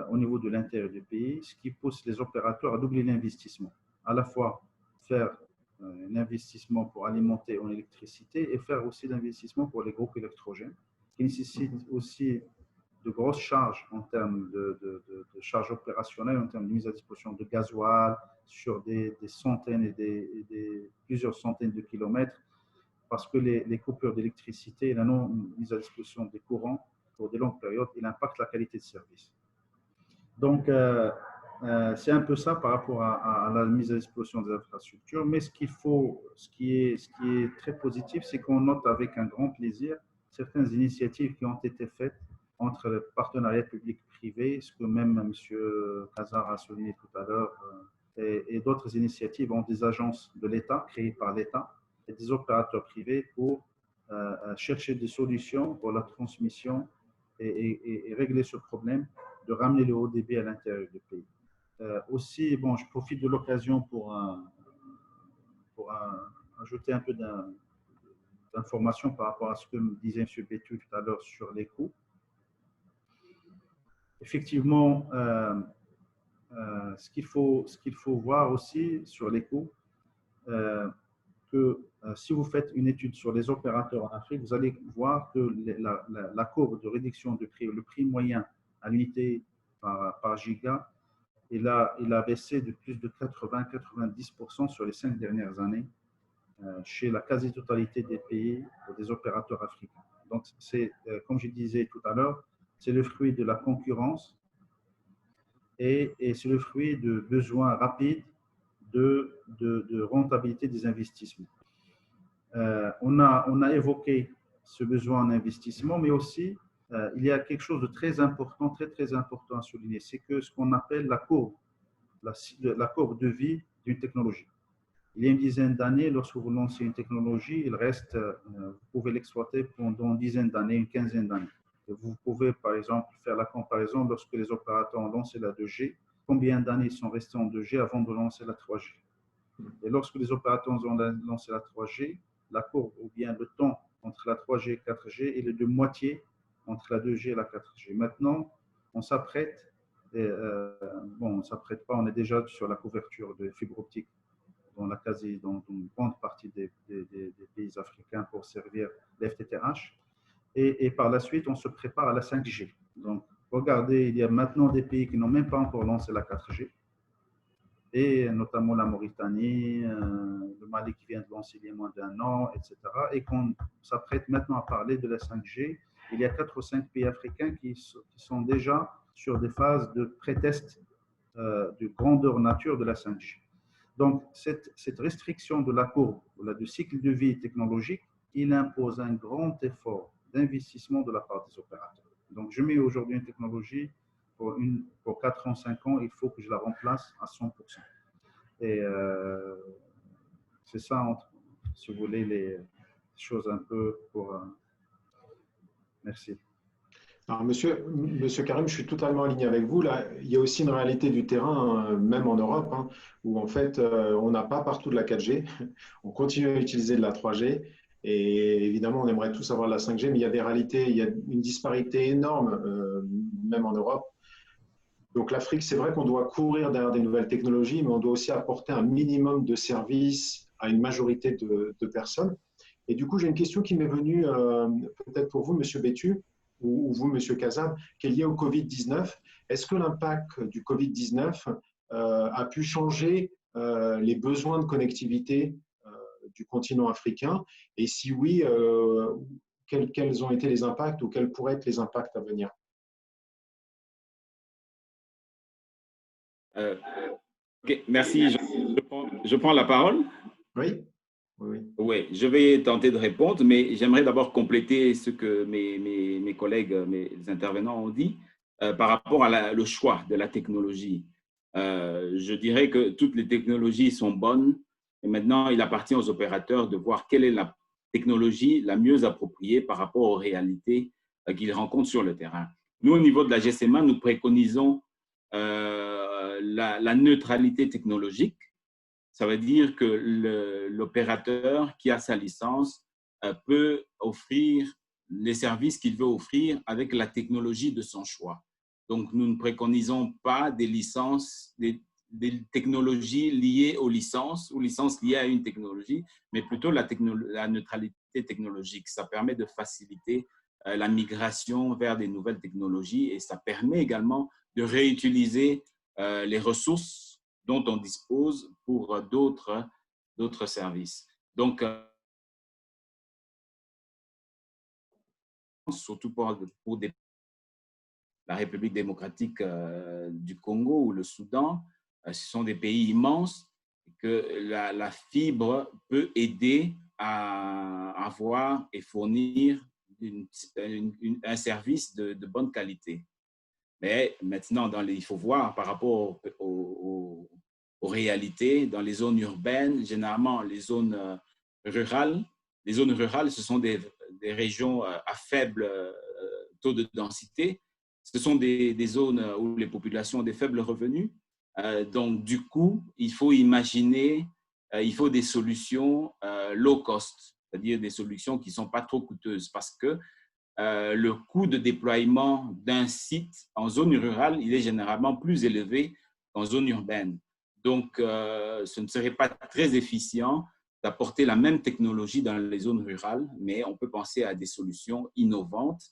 au niveau de l'intérieur du pays, ce qui pousse les opérateurs à doubler l'investissement. À la fois faire un investissement pour alimenter en électricité et faire aussi l'investissement pour les groupes électrogènes, qui nécessitent aussi de grosses charges en termes de charges opérationnelles, en termes de mise à disposition de gasoil sur des centaines et plusieurs centaines de kilomètres, parce que les coupures d'électricité et la non mise à disposition des courants pour des longues périodes, il impacte la qualité de service. Donc, c'est un peu ça par rapport à la mise à disposition des infrastructures. Mais ce qui est très positif, c'est qu'on note avec un grand plaisir certaines initiatives qui ont été faites entre le partenariat public-privé, ce que même M. Khazar a souligné tout à l'heure, et d'autres initiatives ont des agences de l'État, créées par l'État, et des opérateurs privés pour chercher des solutions pour la transmission et régler ce problème de ramener le haut débit à l'intérieur du pays. Aussi, bon, je profite de l'occasion pour ajouter un peu d'informations par rapport à ce que me disait M. Bétu tout à l'heure sur les coûts. Effectivement, ce qu'il faut voir aussi sur les coûts, que si vous faites une étude sur les opérateurs en Afrique, vous allez voir que la courbe de réduction du prix, le prix moyen à l'unité par giga, il a baissé de plus de 80-90% sur les 5 dernières années chez la quasi-totalité des pays et des opérateurs africains. Donc, c'est, comme je disais tout à l'heure, c'est le fruit de la concurrence et c'est le fruit de besoins rapides de rentabilité des investissements. On a évoqué ce besoin en investissement, mais aussi il y a quelque chose de très important, très important à souligner, c'est que ce qu'on appelle la courbe de vie d'une technologie. Il y a une dizaine d'années, lorsque vous lancez une technologie, il reste, vous pouvez l'exploiter pendant une dizaine d'années, une quinzaine d'années. Vous pouvez, par exemple, faire la comparaison lorsque les opérateurs ont lancé la 2G, combien d'années ils sont restés en 2G avant de lancer la 3G. Et lorsque les opérateurs ont lancé la 3G, la courbe ou bien le temps entre la 3G et la 4G, il est de moitié entre la 2G et la 4G. Maintenant, on s'apprête, bon, on ne s'apprête pas, on est déjà sur la couverture de fibre optique dans une grande partie des pays africains pour servir l'FTTH. Et par la suite, on se prépare à la 5G. Donc, regardez, il y a maintenant des pays qui n'ont même pas encore lancé la 4G, et notamment la Mauritanie, le Mali qui vient de lancer il y a moins d'un an, etc. Et qu'on s'apprête maintenant à parler de la 5G. Il y a 4 ou 5 pays africains qui sont déjà sur des phases de pré-test de grandeur nature de la 5G. Donc, cette restriction de la courbe, du cycle de vie technologique, il impose un grand effort d'investissement de la part des opérateurs. Donc, je mets aujourd'hui une technologie pour 4 ans, 5 ans, il faut que je la remplace à 100%. Et c'est ça, si vous voulez, les choses un peu pour... Merci. Alors, monsieur Karim, je suis totalement aligné avec vous. Là, il y a aussi une réalité du terrain, même en Europe, où en fait, on n'a pas partout de la 4G. On continue à utiliser de la 3G. Et évidemment, on aimerait tous avoir de la 5G, mais il y a des réalités, il y a une disparité énorme, même en Europe. Donc l'Afrique, c'est vrai qu'on doit courir derrière des nouvelles technologies, mais on doit aussi apporter un minimum de services à une majorité de personnes. Et du coup, j'ai une question qui m'est venue, peut-être pour vous, Monsieur Bétu, ou vous, Monsieur Khazar, qui est liée au Covid-19. Est-ce que l'impact du Covid-19 a pu changer les besoins de connectivité du continent africain? Et si oui, quels ont été les impacts ou quels pourraient être les impacts à venir? Ok, merci. Je prends la parole. Oui. Oui. Oui, je vais tenter de répondre, mais j'aimerais d'abord compléter ce que mes collègues, mes intervenants ont dit par rapport à le choix de la technologie. Je dirais que toutes les technologies sont bonnes et maintenant, il appartient aux opérateurs de voir quelle est la technologie la mieux appropriée par rapport aux réalités qu'ils rencontrent sur le terrain. Nous, au niveau de la GSMA, nous préconisons la neutralité technologique. Ça veut dire que l'opérateur qui a sa licence peut offrir les services qu'il veut offrir avec la technologie de son choix. Donc, nous ne préconisons pas des licences, des technologies liées aux licences ou licences liées à une technologie, mais plutôt la neutralité technologique. Ça permet de faciliter la migration vers des nouvelles technologies et ça permet également de réutiliser les ressources dont on dispose pour d'autres services. Donc, surtout pour la République démocratique du Congo ou le Soudan, ce sont des pays immenses que la fibre peut aider à avoir et fournir un service de bonne qualité. Mais maintenant, il faut voir par rapport aux réalités, dans les zones urbaines, généralement les zones rurales. Les zones rurales, ce sont des régions à faible taux de densité. Ce sont des zones où les populations ont des faibles revenus. Donc, du coup, il faut imaginer, il faut des solutions low cost, c'est-à-dire des solutions qui ne sont pas trop coûteuses parce que le coût de déploiement d'un site en zone rurale, il est généralement plus élevé qu'en zone urbaine. Donc, ce ne serait pas très efficient d'apporter la même technologie dans les zones rurales, mais on peut penser à des solutions innovantes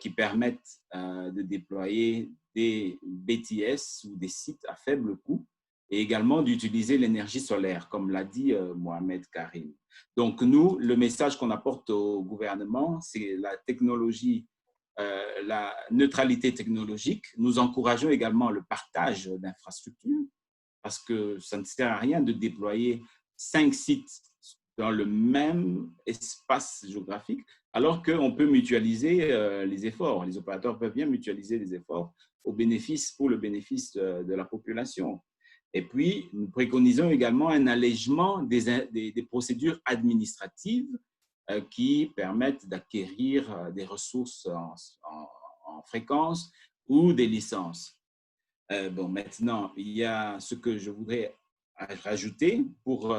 qui permettent de déployer des BTS ou des sites à faible coût et également d'utiliser l'énergie solaire, comme l'a dit Mohamed Karim. Donc, nous, le message qu'on apporte au gouvernement, c'est la technologie, la neutralité technologique. Nous encourageons également le partage d'infrastructures parce que ça ne sert à rien de déployer 5 sites dans le même espace géographique, alors qu'on peut mutualiser les efforts. Les opérateurs peuvent bien mutualiser les efforts pour le bénéfice de la population. Et puis, nous préconisons également un allègement des procédures administratives qui permettent d'acquérir des ressources en fréquence ou des licences. Bon, maintenant, il y a ce que je voudrais rajouter pour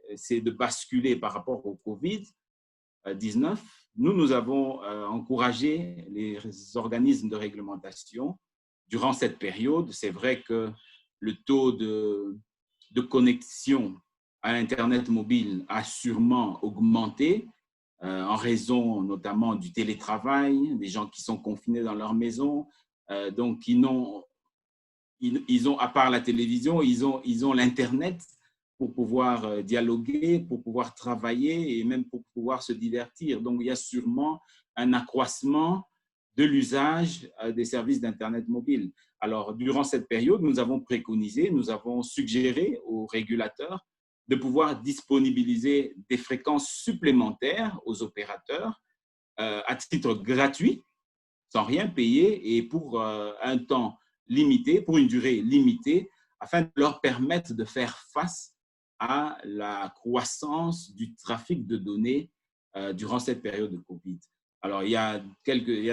essayer de basculer par rapport au COVID-19. Nous avons encouragé les organismes de réglementation durant cette période. C'est vrai que le taux de connexion à l'Internet mobile a sûrement augmenté en raison notamment du télétravail, des gens qui sont confinés dans leur maison, donc ils ont, à part la télévision, ils ont l'Internet pour pouvoir dialoguer, pour pouvoir travailler et même pour pouvoir se divertir. Donc, il y a sûrement un accroissement de l'usage des services d'Internet mobile. Alors, durant cette période, nous avons préconisé, nous avons suggéré aux régulateurs de pouvoir disponibiliser des fréquences supplémentaires aux opérateurs à titre gratuit, sans rien payer et pour un temps limité, pour une durée limitée, afin de leur permettre de faire face à la croissance du trafic de données durant cette période de Covid. Alors, il y a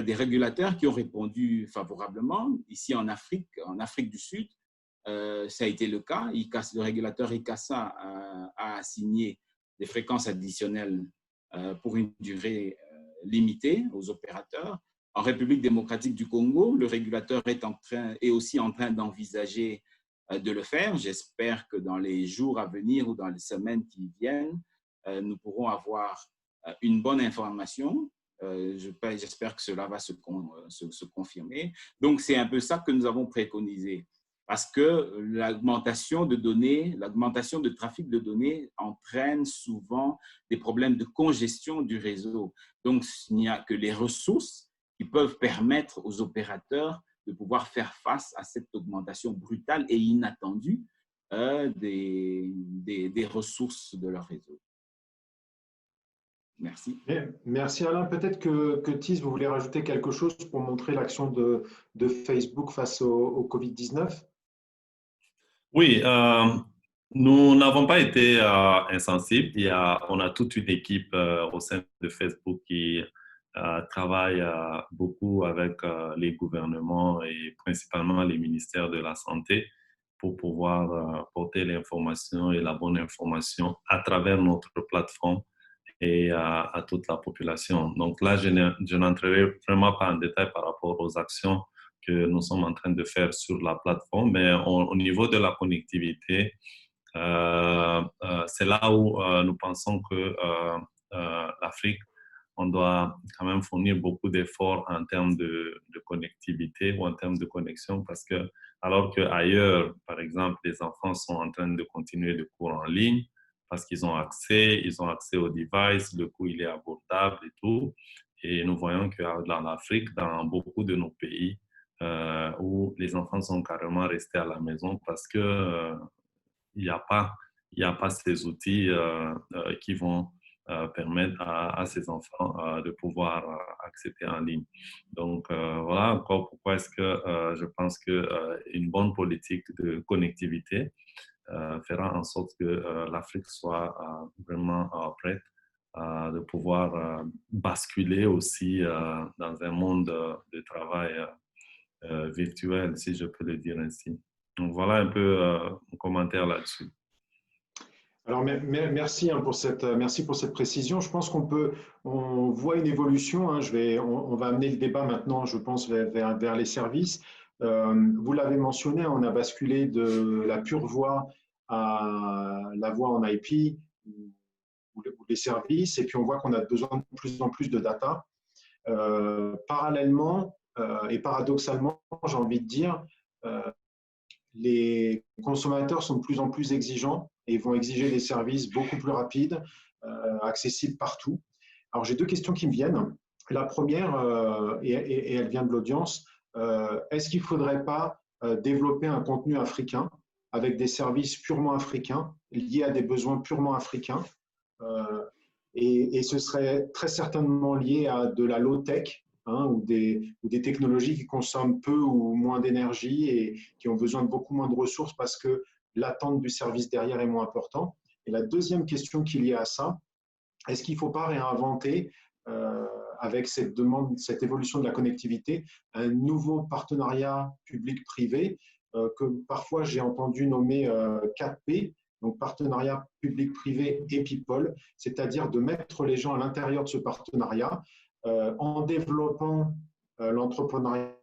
des régulateurs qui ont répondu favorablement. Ici, en Afrique du Sud, ça a été le cas. Le régulateur ICASA a assigné des fréquences additionnelles pour une durée limitée aux opérateurs. En République démocratique du Congo, le régulateur est aussi en train d'envisager de le faire. J'espère que dans les jours à venir ou dans les semaines qui viennent, nous pourrons avoir une bonne information. J'espère que cela va se confirmer. Donc, c'est un peu ça que nous avons préconisé. Parce que l'augmentation de données, l'augmentation de trafic de données entraîne souvent des problèmes de congestion du réseau. Donc, il n'y a que les ressources qui peuvent permettre aux opérateurs de pouvoir faire face à cette augmentation brutale et inattendue des ressources de leur réseau. Merci. Merci Alain. Peut-être que Thies, vous voulez rajouter quelque chose pour montrer l'action de Facebook face au Covid-19? Oui, nous n'avons pas été insensibles. On a toute une équipe au sein de Facebook qui travaille beaucoup avec les gouvernements et principalement les ministères de la Santé pour pouvoir porter l'information et la bonne information à travers notre plateforme et à toute la population. Donc là, je n'entrerai vraiment pas en détail par rapport aux actions que nous sommes en train de faire sur la plateforme, mais au niveau de la connectivité, c'est là où nous pensons que l'Afrique, on doit quand même fournir beaucoup d'efforts en termes de connectivité ou en termes de connexion parce que alors qu'ailleurs, par exemple, les enfants sont en train de continuer des cours en ligne parce qu'ils ont accès aux devices, le coût il est abordable et tout. Et nous voyons que dans l'Afrique, dans beaucoup de nos pays, où les enfants sont carrément restés à la maison parce que il n'y a pas ces outils qui vont permettre à ces enfants de pouvoir accéder en ligne. Donc, voilà encore pourquoi est-ce que je pense qu'une bonne politique de connectivité fera en sorte que l'Afrique soit vraiment prête de pouvoir basculer aussi dans un monde de travail virtuel, si je peux le dire ainsi. Donc, voilà un peu mon commentaire là-dessus. Alors, merci merci pour cette précision. Je pense on voit une évolution. Hein. On va amener le débat maintenant, je pense, vers les services. Vous l'avez mentionné, on a basculé de la pure voix à la voix en IP ou les services, et puis on voit qu'on a besoin de plus en plus de data. Parallèlement et paradoxalement, j'ai envie de dire, les consommateurs sont de plus en plus exigeants et vont exiger des services beaucoup plus rapides, accessibles partout. Alors, j'ai deux questions qui me viennent. La première, et elle vient de l'audience, est-ce qu'il ne faudrait pas développer un contenu africain avec des services purement africains, liés à des besoins purement africains, et ce serait très certainement lié à de la low-tech, hein, ou des technologies qui consomment peu ou moins d'énergie et qui ont besoin de beaucoup moins de ressources parce que l'attente du service derrière est moins important. Et la deuxième question qui est liée à ça, est-ce qu'il ne faut pas réinventer, avec cette demande, cette évolution de la connectivité, un nouveau partenariat public-privé que parfois j'ai entendu nommer 4P, donc partenariat public-privé et people, c'est-à-dire de mettre les gens à l'intérieur de ce partenariat en développant l'entrepreneuriat,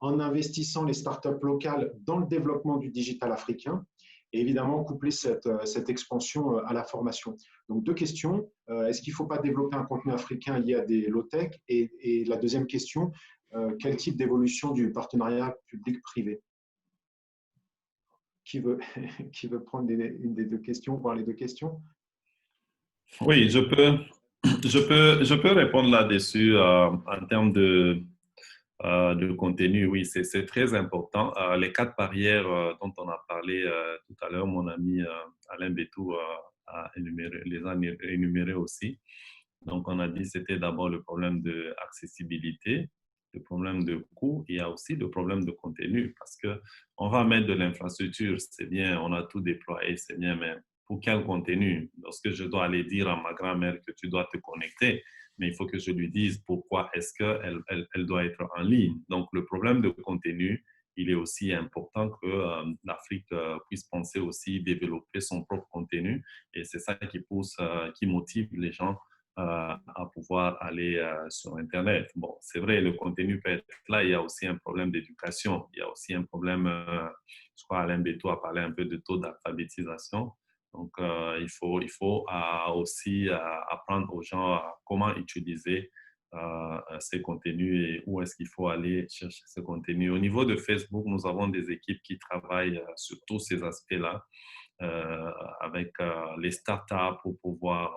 en investissant les startups locales dans le développement du digital africain et évidemment coupler cette expansion à la formation. Donc deux questions, est-ce qu'il ne faut pas développer un contenu africain lié à des low-tech et la deuxième question, quel type d'évolution du partenariat public-privé? Qui veut prendre une des deux questions, voire les deux questions? Oui, je peux répondre là-dessus en termes de contenu. Oui, c'est très important. Les 4 barrières dont on a parlé tout à l'heure, mon ami Alain Bétou les a énumérées aussi. Donc, on a dit que c'était d'abord le problème d'accessibilité, le problème de coût, et il y a aussi le problème de contenu parce qu'on va mettre de l'infrastructure, c'est bien, on a tout déployé, c'est bien, mais pour quel contenu? Lorsque je dois aller dire à ma grand-mère que tu dois te connecter, mais il faut que je lui dise pourquoi est-ce qu'elle doit être en ligne. Donc, le problème de contenu, il est aussi important que l'Afrique puisse penser aussi développer son propre contenu et c'est ça qui pousse, qui motive les gens à pouvoir aller sur Internet. Bon, c'est vrai, le contenu peut être là. Il y a aussi un problème d'éducation. Il y a aussi un problème, je crois Alain Bétou a parlé un peu de taux d'alphabétisation. Donc, il faut aussi apprendre aux gens comment utiliser ces contenus et où est-ce qu'il faut aller chercher ces contenus. Au niveau de Facebook, nous avons des équipes qui travaillent sur tous ces aspects-là avec les startups pour pouvoir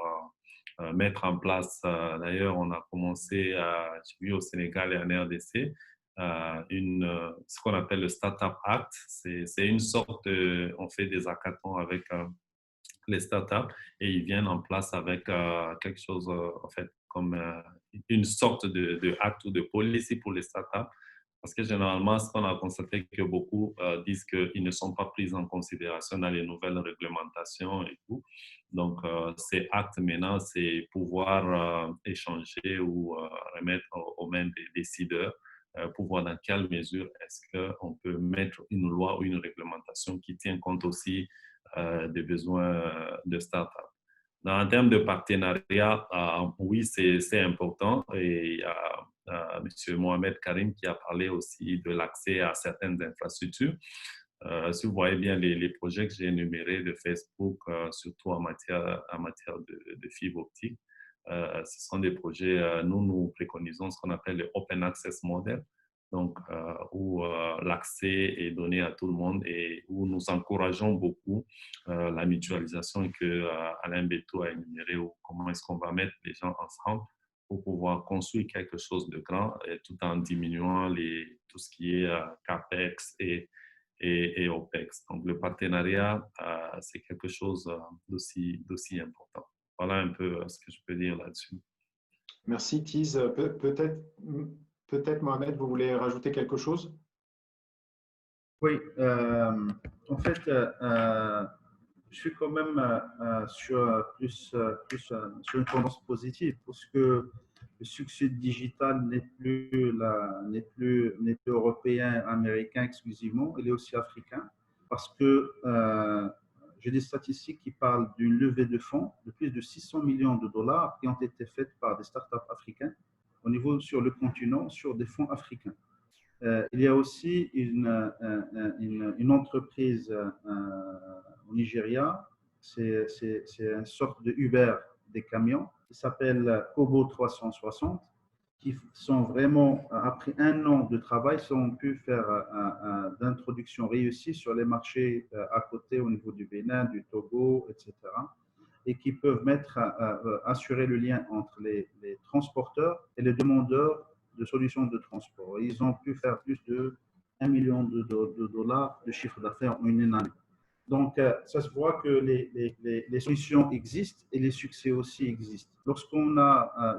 mettre en place. D'ailleurs, on a commencé, j'ai vu au Sénégal et en RDC, ce qu'on appelle le Startup Act. C'est une sorte on fait des hackathons avec les startups et ils viennent en place avec quelque chose, en fait, comme une sorte de acte ou de policy pour les startups. Parce que généralement, ce qu'on a constaté, que beaucoup disent qu'ils ne sont pas pris en considération dans les nouvelles réglementations et tout. Donc, ces actes maintenant, c'est pouvoir échanger ou remettre aux mains des décideurs pour voir dans quelle mesure est-ce qu'on peut mettre une loi ou une réglementation qui tient compte aussi des besoins de start-up. En termes de partenariat, oui, c'est important. Et il y a M. Mohamed Karim qui a parlé aussi de l'accès à certaines infrastructures. Si vous voyez bien les projets que j'ai énumérés de Facebook, surtout en matière de fibre optique, ce sont des projets, nous préconisons ce qu'on appelle le Open Access Model, donc où l'accès est donné à tout le monde et où nous encourageons beaucoup la mutualisation que Alain Beto a énuméré, ou comment est-ce qu'on va mettre les gens ensemble pour pouvoir construire quelque chose de grand tout en diminuant tout ce qui est CAPEX et OPEX. Donc, le partenariat, c'est quelque chose d'aussi important. Voilà un peu ce que je peux dire là-dessus. Merci, Tiz. Peut-être, Mohamed, vous voulez rajouter quelque chose? Oui, en fait, je suis quand même sur une tendance positive parce que le succès digital n'est plus européen, américain exclusivement, il est aussi africain parce que j'ai des statistiques qui parlent d'une levée de fonds de plus de 600 millions de dollars qui ont été faites par des startups africains au niveau sur le continent, sur des fonds africains. Il y a aussi une entreprise au Nigeria, c'est une sorte de Uber des camions, qui s'appelle Kobo 360, qui sont vraiment, après un an de travail, ont pu faire d'introduction réussie sur les marchés à côté au niveau du Bénin, du Togo, etc. Et qui peuvent assurer le lien entre les transporteurs et les demandeurs de solutions de transport. Ils ont pu faire plus de 1 million de dollars de chiffre d'affaires en une année. Donc, ça se voit que les solutions existent et les succès aussi existent.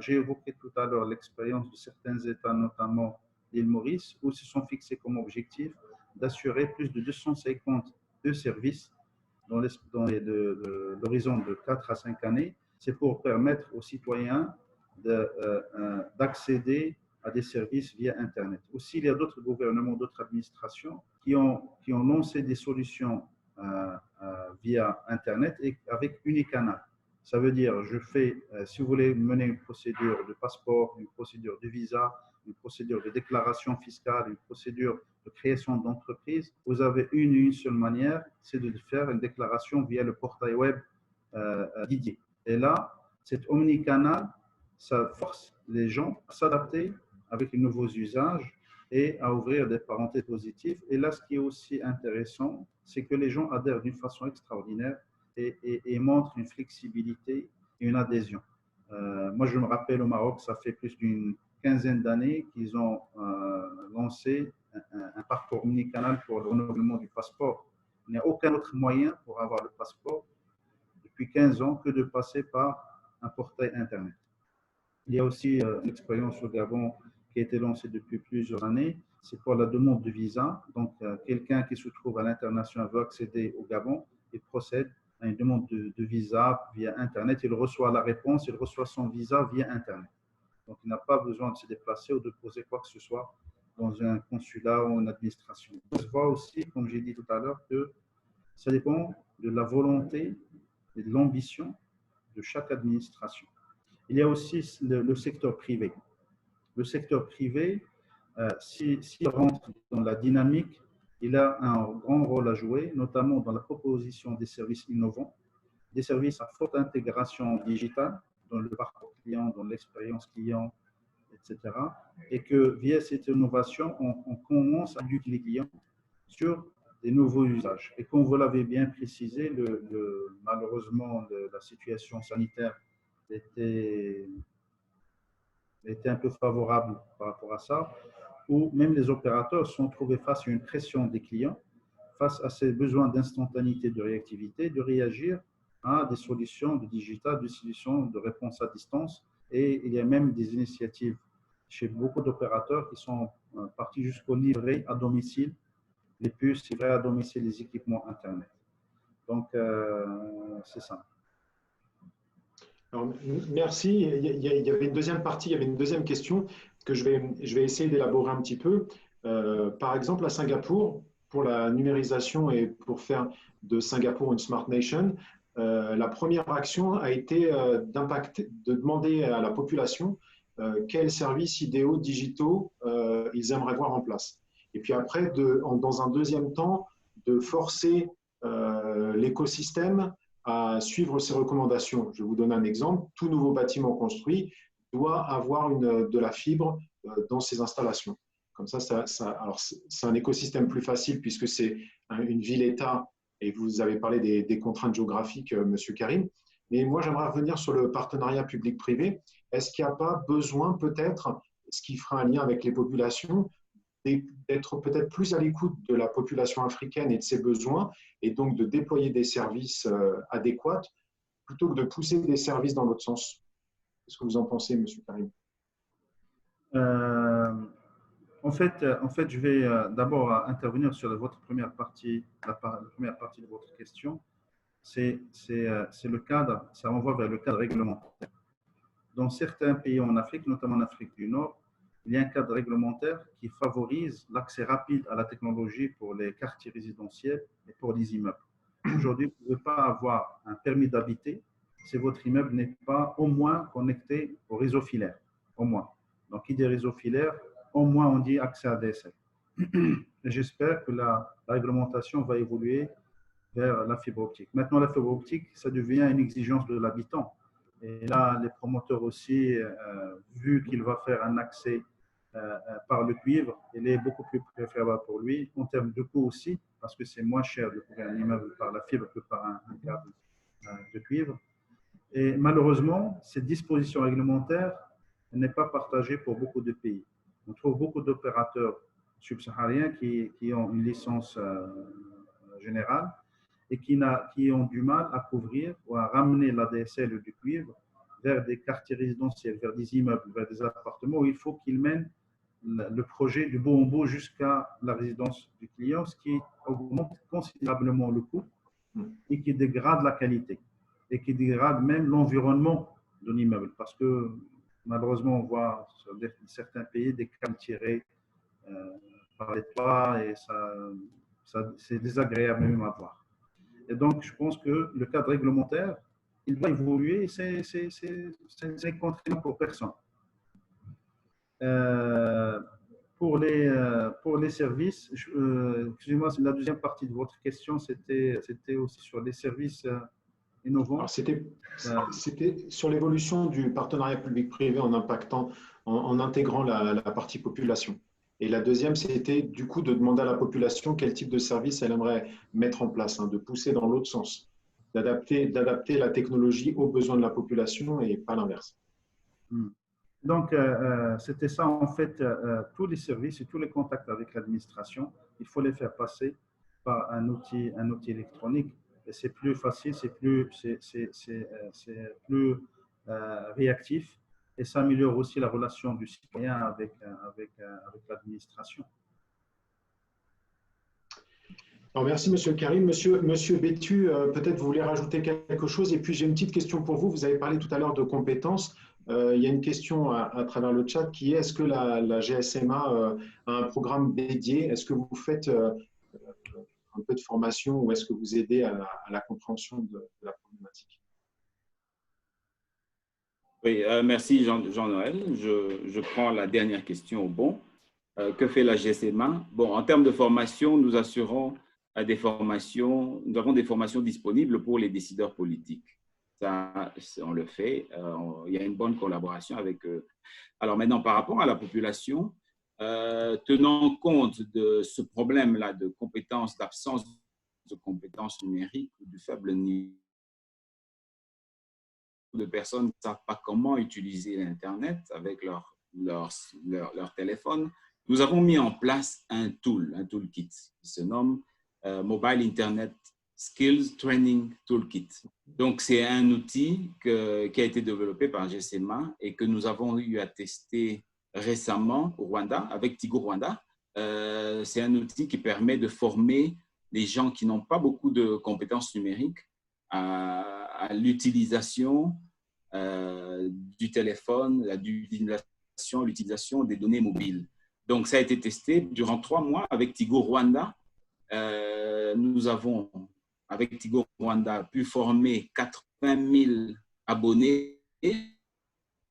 J'ai évoqué tout à l'heure l'expérience de certains États, notamment l'île Maurice, où ils se sont fixés comme objectif d'assurer plus de 250 services dans l'horizon de 4 à 5 années. C'est pour permettre aux citoyens d'accéder à des services via Internet. Aussi, il y a d'autres gouvernements, d'autres administrations qui ont lancé des solutions via Internet et avec unicanal. Ça veut dire, si vous voulez mener une procédure de passeport, une procédure de visa, une procédure de déclaration fiscale, une procédure de création d'entreprise, vous avez une seule manière, c'est de faire une déclaration via le portail web Didier. Et là, cet omnicanal, ça force les gens à s'adapter avec les nouveaux usages et à ouvrir des parenthèses positives. Et là, ce qui est aussi intéressant, c'est que les gens adhèrent d'une façon extraordinaire et montrent une flexibilité et une adhésion. Moi, je me rappelle au Maroc, ça fait plus d'une quinzaine d'années qu'ils ont lancé un parcours omnicanal pour le renouvellement du passeport. Il n'y a aucun autre moyen pour avoir le passeport depuis 15 ans que de passer par un portail Internet. Il y a aussi une expérience au Gabon qui a été lancée depuis plusieurs années. C'est pour la demande de visa. Donc, quelqu'un qui se trouve à l'international veut accéder au Gabon et procède à une demande de visa via Internet. Il reçoit la réponse, il reçoit son visa via Internet. Donc, il n'a pas besoin de se déplacer ou de poser quoi que ce soit dans un consulat ou une administration. On se voit aussi, comme j'ai dit tout à l'heure, que ça dépend de la volonté et de l'ambition de chaque administration. Il y a aussi le secteur privé. Le secteur privé, s'il rentre dans la dynamique, il a un grand rôle à jouer, notamment dans la proposition des services innovants, des services à forte intégration digitale dans le parcours client, dans l'expérience client, etc. Et que via cette innovation, on commence à éduquer les clients sur des nouveaux usages. Et comme vous l'avez bien précisé, malheureusement, la situation sanitaire était un peu favorable par rapport à ça. où même les opérateurs sont trouvés face à une pression des clients, face à ces besoins d'instantanéité, de réactivité, de réagir à des solutions de digital, des solutions de réponse à distance. Et il y a même des initiatives chez beaucoup d'opérateurs qui sont partis jusqu'au livret à domicile, les puces livrées à domicile, les équipements Internet. Donc, c'est ça. Alors, merci. Il y avait une deuxième partie, il y avait une deuxième question que je vais essayer d'élaborer un petit peu. Par exemple, à Singapour, pour la numérisation et pour faire de Singapour une Smart Nation, la première action a été de demander à la population quels services idéaux digitaux ils aimeraient voir en place. Et puis après, dans un deuxième temps, de forcer l'écosystème à suivre ces recommandations. Je vais vous donner un exemple. Tout nouveau bâtiment construit doit avoir de la fibre dans ses installations. Comme ça, alors c'est un écosystème plus facile puisque c'est une ville-État et vous avez parlé des contraintes géographiques, Monsieur Karim. Mais moi, j'aimerais revenir sur le partenariat public-privé. Est-ce qu'il n'y a pas besoin, peut-être, ce qui fera un lien avec les populations, d'être peut-être plus à l'écoute de la population africaine et de ses besoins, et donc de déployer des services adéquats, plutôt que de pousser des services dans l'autre sens. Qu'est-ce que vous en pensez, M. Karim? En fait, je vais d'abord intervenir sur votre première partie, la première partie de votre question. C'est le cadre, ça renvoie vers le cadre réglementaire. Dans certains pays en Afrique, notamment en Afrique du Nord, il y a un cadre réglementaire qui favorise l'accès rapide à la technologie pour les quartiers résidentiels et pour les immeubles. Aujourd'hui, vous ne pouvez pas avoir un permis d'habiter si votre immeuble n'est pas au moins connecté au réseau filaire. Au moins. Donc, il y a des réseaux filaires, au moins on dit accès à DSL. J'espère que la réglementation va évoluer vers la fibre optique. Maintenant, la fibre optique, ça devient une exigence de l'habitant. Et là, les promoteurs aussi, vu qu'il va faire un accès par le cuivre, il est beaucoup plus préférable pour lui, en termes de coût aussi, parce que c'est moins cher de couvrir un immeuble par la fibre que par un câble de cuivre. Et malheureusement, cette disposition réglementaire n'est pas partagée pour beaucoup de pays. On trouve beaucoup d'opérateurs subsahariens qui ont une licence générale et qui ont du mal à couvrir ou à ramener l'ADSL du cuivre vers des quartiers résidentiels, vers des immeubles, vers des appartements où il faut qu'ils mènent le projet du bout en bout jusqu'à la résidence du client, ce qui augmente considérablement le coût et qui dégrade la qualité et qui dégrade même l'environnement de l'immeuble. Parce que malheureusement, on voit sur certains pays des câbles tirés par les toits et c'est désagréable même à voir. Et donc, je pense que le cadre réglementaire, il doit évoluer, c'est contraignant pour personne. Pour les services, excusez-moi, la deuxième partie de votre question, c'était aussi sur les services innovants. C'était sur l'évolution du partenariat public-privé en intégrant la partie population. Et la deuxième, c'était du coup de demander à la population quel type de service elle aimerait mettre en place, de pousser dans l'autre sens, d'adapter la technologie aux besoins de la population et pas l'inverse. Donc, c'était ça, en fait, tous les services et tous les contacts avec l'administration, il faut les faire passer par un outil électronique. Et c'est plus facile, c'est plus réactif et ça améliore aussi la relation du citoyen avec l'administration. Alors, merci, Monsieur Karim. Monsieur Bétu, peut-être vous voulez rajouter quelque chose. Et puis, j'ai une petite question pour vous. Vous avez parlé tout à l'heure de compétences. Il y a une question à travers le chat qui est: est-ce que la GSMA a un programme dédié? Est-ce que vous faites un peu de formation ou est-ce que vous aidez à la compréhension de la problématique? Oui, merci Jean-Noël. Je prends la dernière question au bon. Que fait la GSMA? Bon, en termes de formation, nous assurons nous avons des formations disponibles pour les décideurs politiques. Ça, on le fait. Il y a une bonne collaboration avec eux. Alors maintenant, par rapport à la population, tenant compte de ce problème-là de compétences, d'absence de compétences numériques ou du faible niveau de personnes qui ne savent pas comment utiliser l'Internet avec leur téléphone, nous avons mis en place un toolkit qui se nomme Mobile Internet Skills Training Toolkit. Donc, c'est un outil qui a été développé par GSMA et que nous avons eu à tester récemment au Rwanda, avec Tigo Rwanda. C'est un outil qui permet de former les gens qui n'ont pas beaucoup de compétences numériques à l'utilisation du téléphone, l'utilisation des données mobiles. Donc, ça a été testé durant 3 mois avec Tigo Rwanda. Nous avons, avec Tigo Rwanda, pu former 80 000 abonnés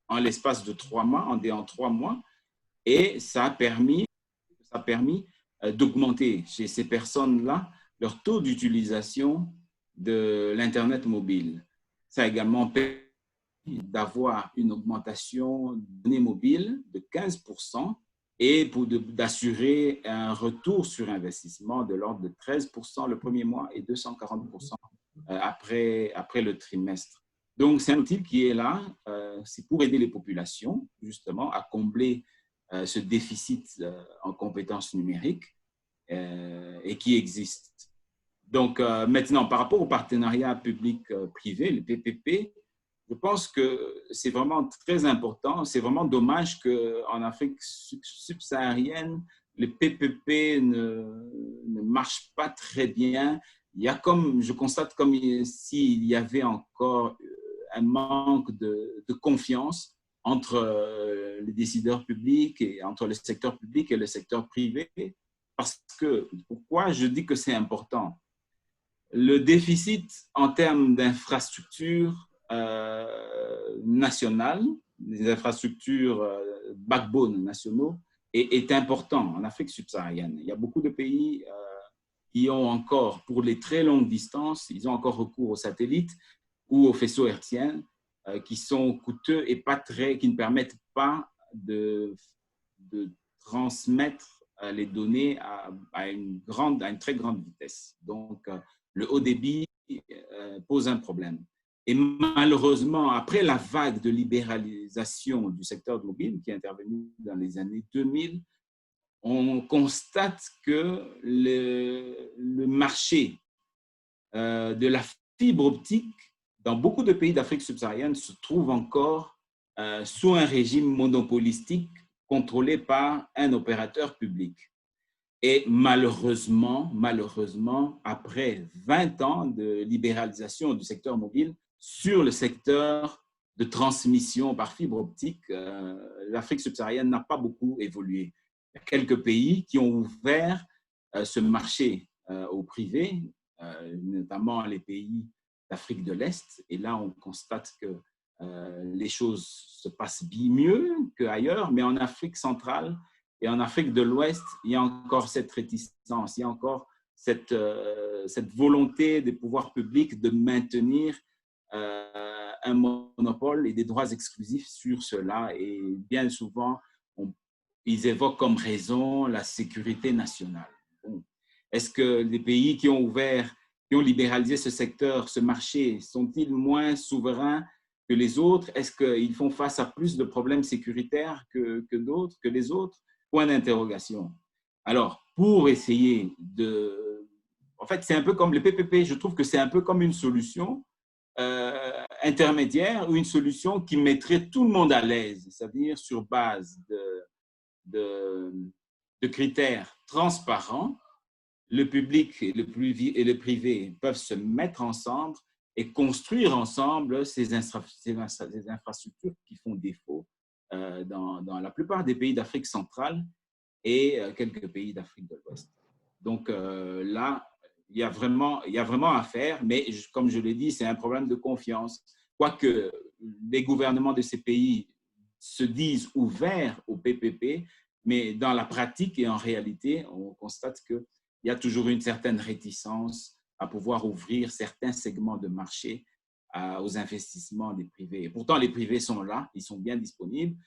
en l'espace de 3 mois, en 3 mois, et ça a permis d'augmenter chez ces personnes-là leur taux d'utilisation de l'Internet mobile. Ça a également permis d'avoir une augmentation de données mobiles de 15% et d'assurer un retour sur investissement de l'ordre de 13% le premier mois et 240% après le trimestre. Donc, c'est un outil qui est là, c'est pour aider les populations justement à combler ce déficit en compétences numériques et qui existe. Donc, maintenant, par rapport au partenariat public-privé, le PPP, je pense que c'est vraiment très important. C'est vraiment dommage qu'en Afrique subsaharienne, les PPP ne marchent pas très bien. Je constate comme s'il y avait encore un manque de confiance entre les décideurs publics et entre le secteur public et le secteur privé. Parce que, pourquoi je dis que c'est important? Le déficit en termes d'infrastructures nationales, des infrastructures backbone nationaux, est important en Afrique subsaharienne. Il y a beaucoup de pays qui ont encore, pour les très longues distances, ils ont encore recours aux satellites ou aux faisceaux hertziens qui sont coûteux et qui ne permettent pas de transmettre les données à une très grande vitesse. Donc, le haut débit pose un problème. Et malheureusement, après la vague de libéralisation du secteur mobile qui est intervenue dans les années 2000, on constate que le marché de la fibre optique dans beaucoup de pays d'Afrique subsaharienne se trouve encore sous un régime monopolistique contrôlé par un opérateur public. Et malheureusement, après 20 ans de libéralisation du secteur mobile sur le secteur de transmission par fibre optique, l'Afrique subsaharienne n'a pas beaucoup évolué. Il y a quelques pays qui ont ouvert ce marché au privé, notamment les pays d'Afrique de l'Est. Et là, on constate que les choses se passent bien mieux qu'ailleurs, mais en Afrique centrale et en Afrique de l'Ouest, il y a encore cette réticence, il y a encore cette volonté des pouvoirs publics de maintenir un monopole et des droits exclusifs sur cela. Et bien souvent, ils évoquent comme raison la sécurité nationale. Bon. Est-ce que les pays qui ont libéralisé ce secteur, ce marché, sont-ils moins souverains que les autres? Est-ce qu'ils font face à plus de problèmes sécuritaires que les autres? Point d'interrogation. Alors, pour essayer de... En fait, c'est un peu comme le PPP, je trouve que c'est un peu comme une solution intermédiaire ou une solution qui mettrait tout le monde à l'aise, c'est-à-dire sur base de critères transparents. Le public et le privé peuvent se mettre ensemble et construire ensemble ces infrastructures qui font défaut dans la plupart des pays d'Afrique centrale et quelques pays d'Afrique de l'Ouest. Donc là, il y a vraiment à faire, mais comme je l'ai dit, c'est un problème de confiance. Quoique les gouvernements de ces pays se disent ouverts au PPP, mais dans la pratique et en réalité, on constate qu'il y a toujours une certaine réticence à pouvoir ouvrir certains segments de marché aux investissements des privés. Et pourtant, les privés sont là, ils sont bien disponibles.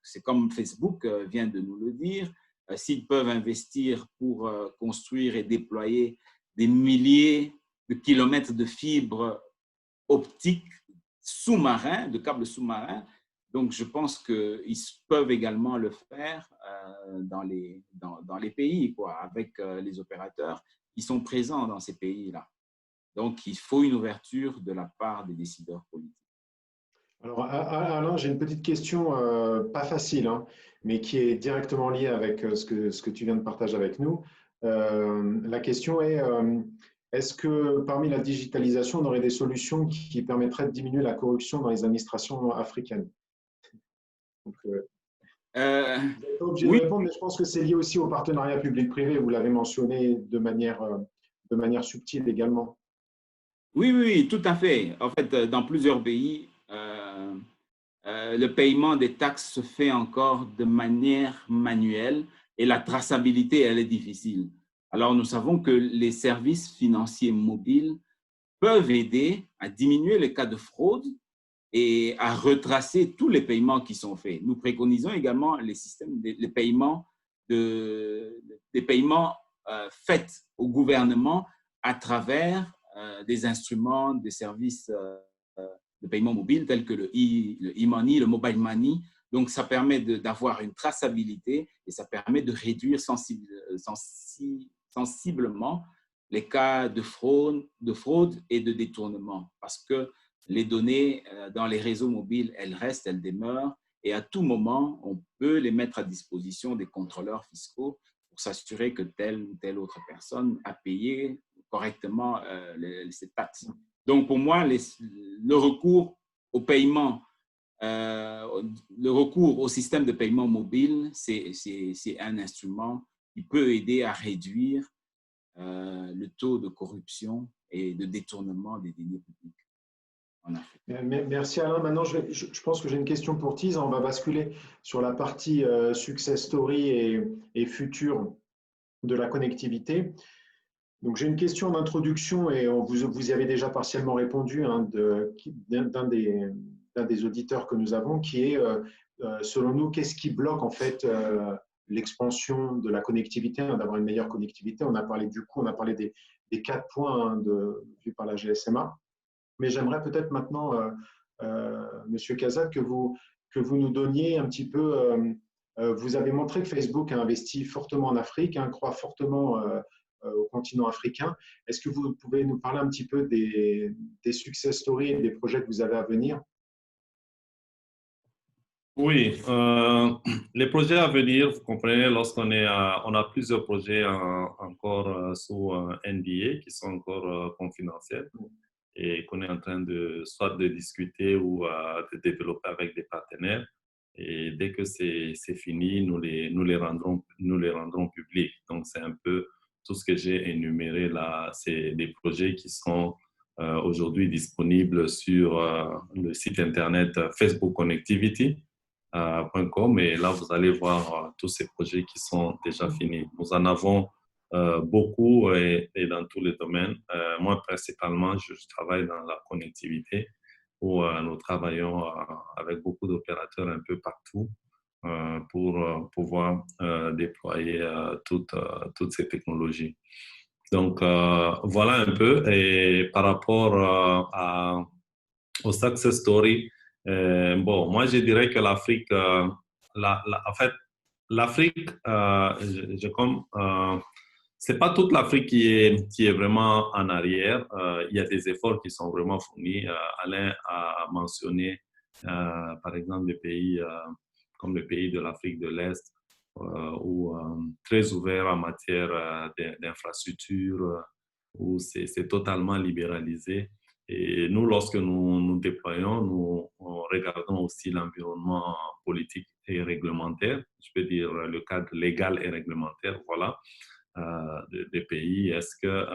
C'est comme Facebook vient de nous le dire. S'ils peuvent investir pour construire et déployer des milliers de kilomètres de fibres optiques sous-marins, de câbles sous-marins, Donc, je pense qu'ils peuvent également le faire dans les pays, quoi, avec les opérateurs qui sont présents dans ces pays-là. Donc, il faut une ouverture de la part des décideurs politiques. Alors, Alain, j'ai une petite question, pas facile, hein, mais qui est directement liée avec ce que tu viens de partager avec nous. La question est, est-ce que parmi la digitalisation, on aurait des solutions qui permettraient de diminuer la corruption dans les administrations africaines? Donc, vous n'êtes pas obligé de Oui, répondre, mais je pense que c'est lié aussi au partenariat public-privé. Vous l'avez mentionné de manière subtile également. oui, oui, oui, tout à fait. En fait, dans plusieurs pays, le paiement des taxes se fait encore de manière manuelle et la traçabilité, elle est difficile. Alors, nous savons que les services financiers mobiles peuvent aider à diminuer les cas de fraude et à retracer tous les paiements qui sont faits. Nous préconisons également les systèmes, les paiements, des paiements faits au gouvernement à travers des instruments, des services de paiement mobile tels que le e-money, le mobile money. Donc, ça permet d'avoir une traçabilité et ça permet de réduire sensiblement les cas de fraude et de détournement parce que les données dans les réseaux mobiles, elles restent, elles demeurent et à tout moment, on peut les mettre à disposition des contrôleurs fiscaux pour s'assurer que telle ou telle autre personne a payé correctement ces taxes. Donc, pour moi, le recours au paiement, le recours au système de paiement mobile, c'est un instrument qui peut aider à réduire le taux de corruption et de détournement des deniers publics en Afrique. Merci Alain. Maintenant, je pense que j'ai une question pour Tiz. On va basculer sur la partie success story et futur de la connectivité. Donc, j'ai une question d'introduction et vous y avez déjà partiellement répondu hein, d'un des auditeurs que nous avons, qui est, selon nous, qu'est-ce qui bloque en fait l'expansion de la connectivité, hein, d'avoir une meilleure connectivité. On a parlé du coup, on a parlé des 4 points hein, vus par la GSMA. Mais j'aimerais peut-être maintenant, Monsieur Kazat, que vous nous donniez un petit peu. Vous avez montré que Facebook a investi fortement en Afrique, hein, croit fortement au continent africain. Est-ce que vous pouvez nous parler un petit peu des success stories et des projets que vous avez à venir? Oui, les projets à venir, vous comprenez, lorsqu'on on a plusieurs projets encore sous NDA qui sont encore confidentiels et qu'on est en train soit de discuter ou de développer avec des partenaires. Et dès que c'est fini, nous les rendrons publics. Donc, c'est un peu tout ce que j'ai énuméré là. C'est des projets qui sont aujourd'hui disponibles sur le site internet Facebook Connectivity. .com et là, vous allez voir tous ces projets qui sont déjà finis. Nous en avons beaucoup et dans tous les domaines. Moi, principalement, je travaille dans la connectivité où nous travaillons avec beaucoup d'opérateurs un peu partout pour pouvoir déployer toutes ces technologies. Donc, voilà un peu. Et par rapport au success story, bon, moi, je dirais que l'Afrique, en fait, l'Afrique, c'est pas toute l'Afrique qui est vraiment en arrière. Il y a des efforts qui sont vraiment fournis. Alain a mentionné, par exemple, des pays comme le pays de l'Afrique de l'Est, où très ouvert en matière d'infrastructures, où c'est totalement libéralisé. Et nous, lorsque nous déployons, nous regardons aussi l'environnement politique et réglementaire, je peux dire le cadre légal et réglementaire, voilà, des pays. Est-ce que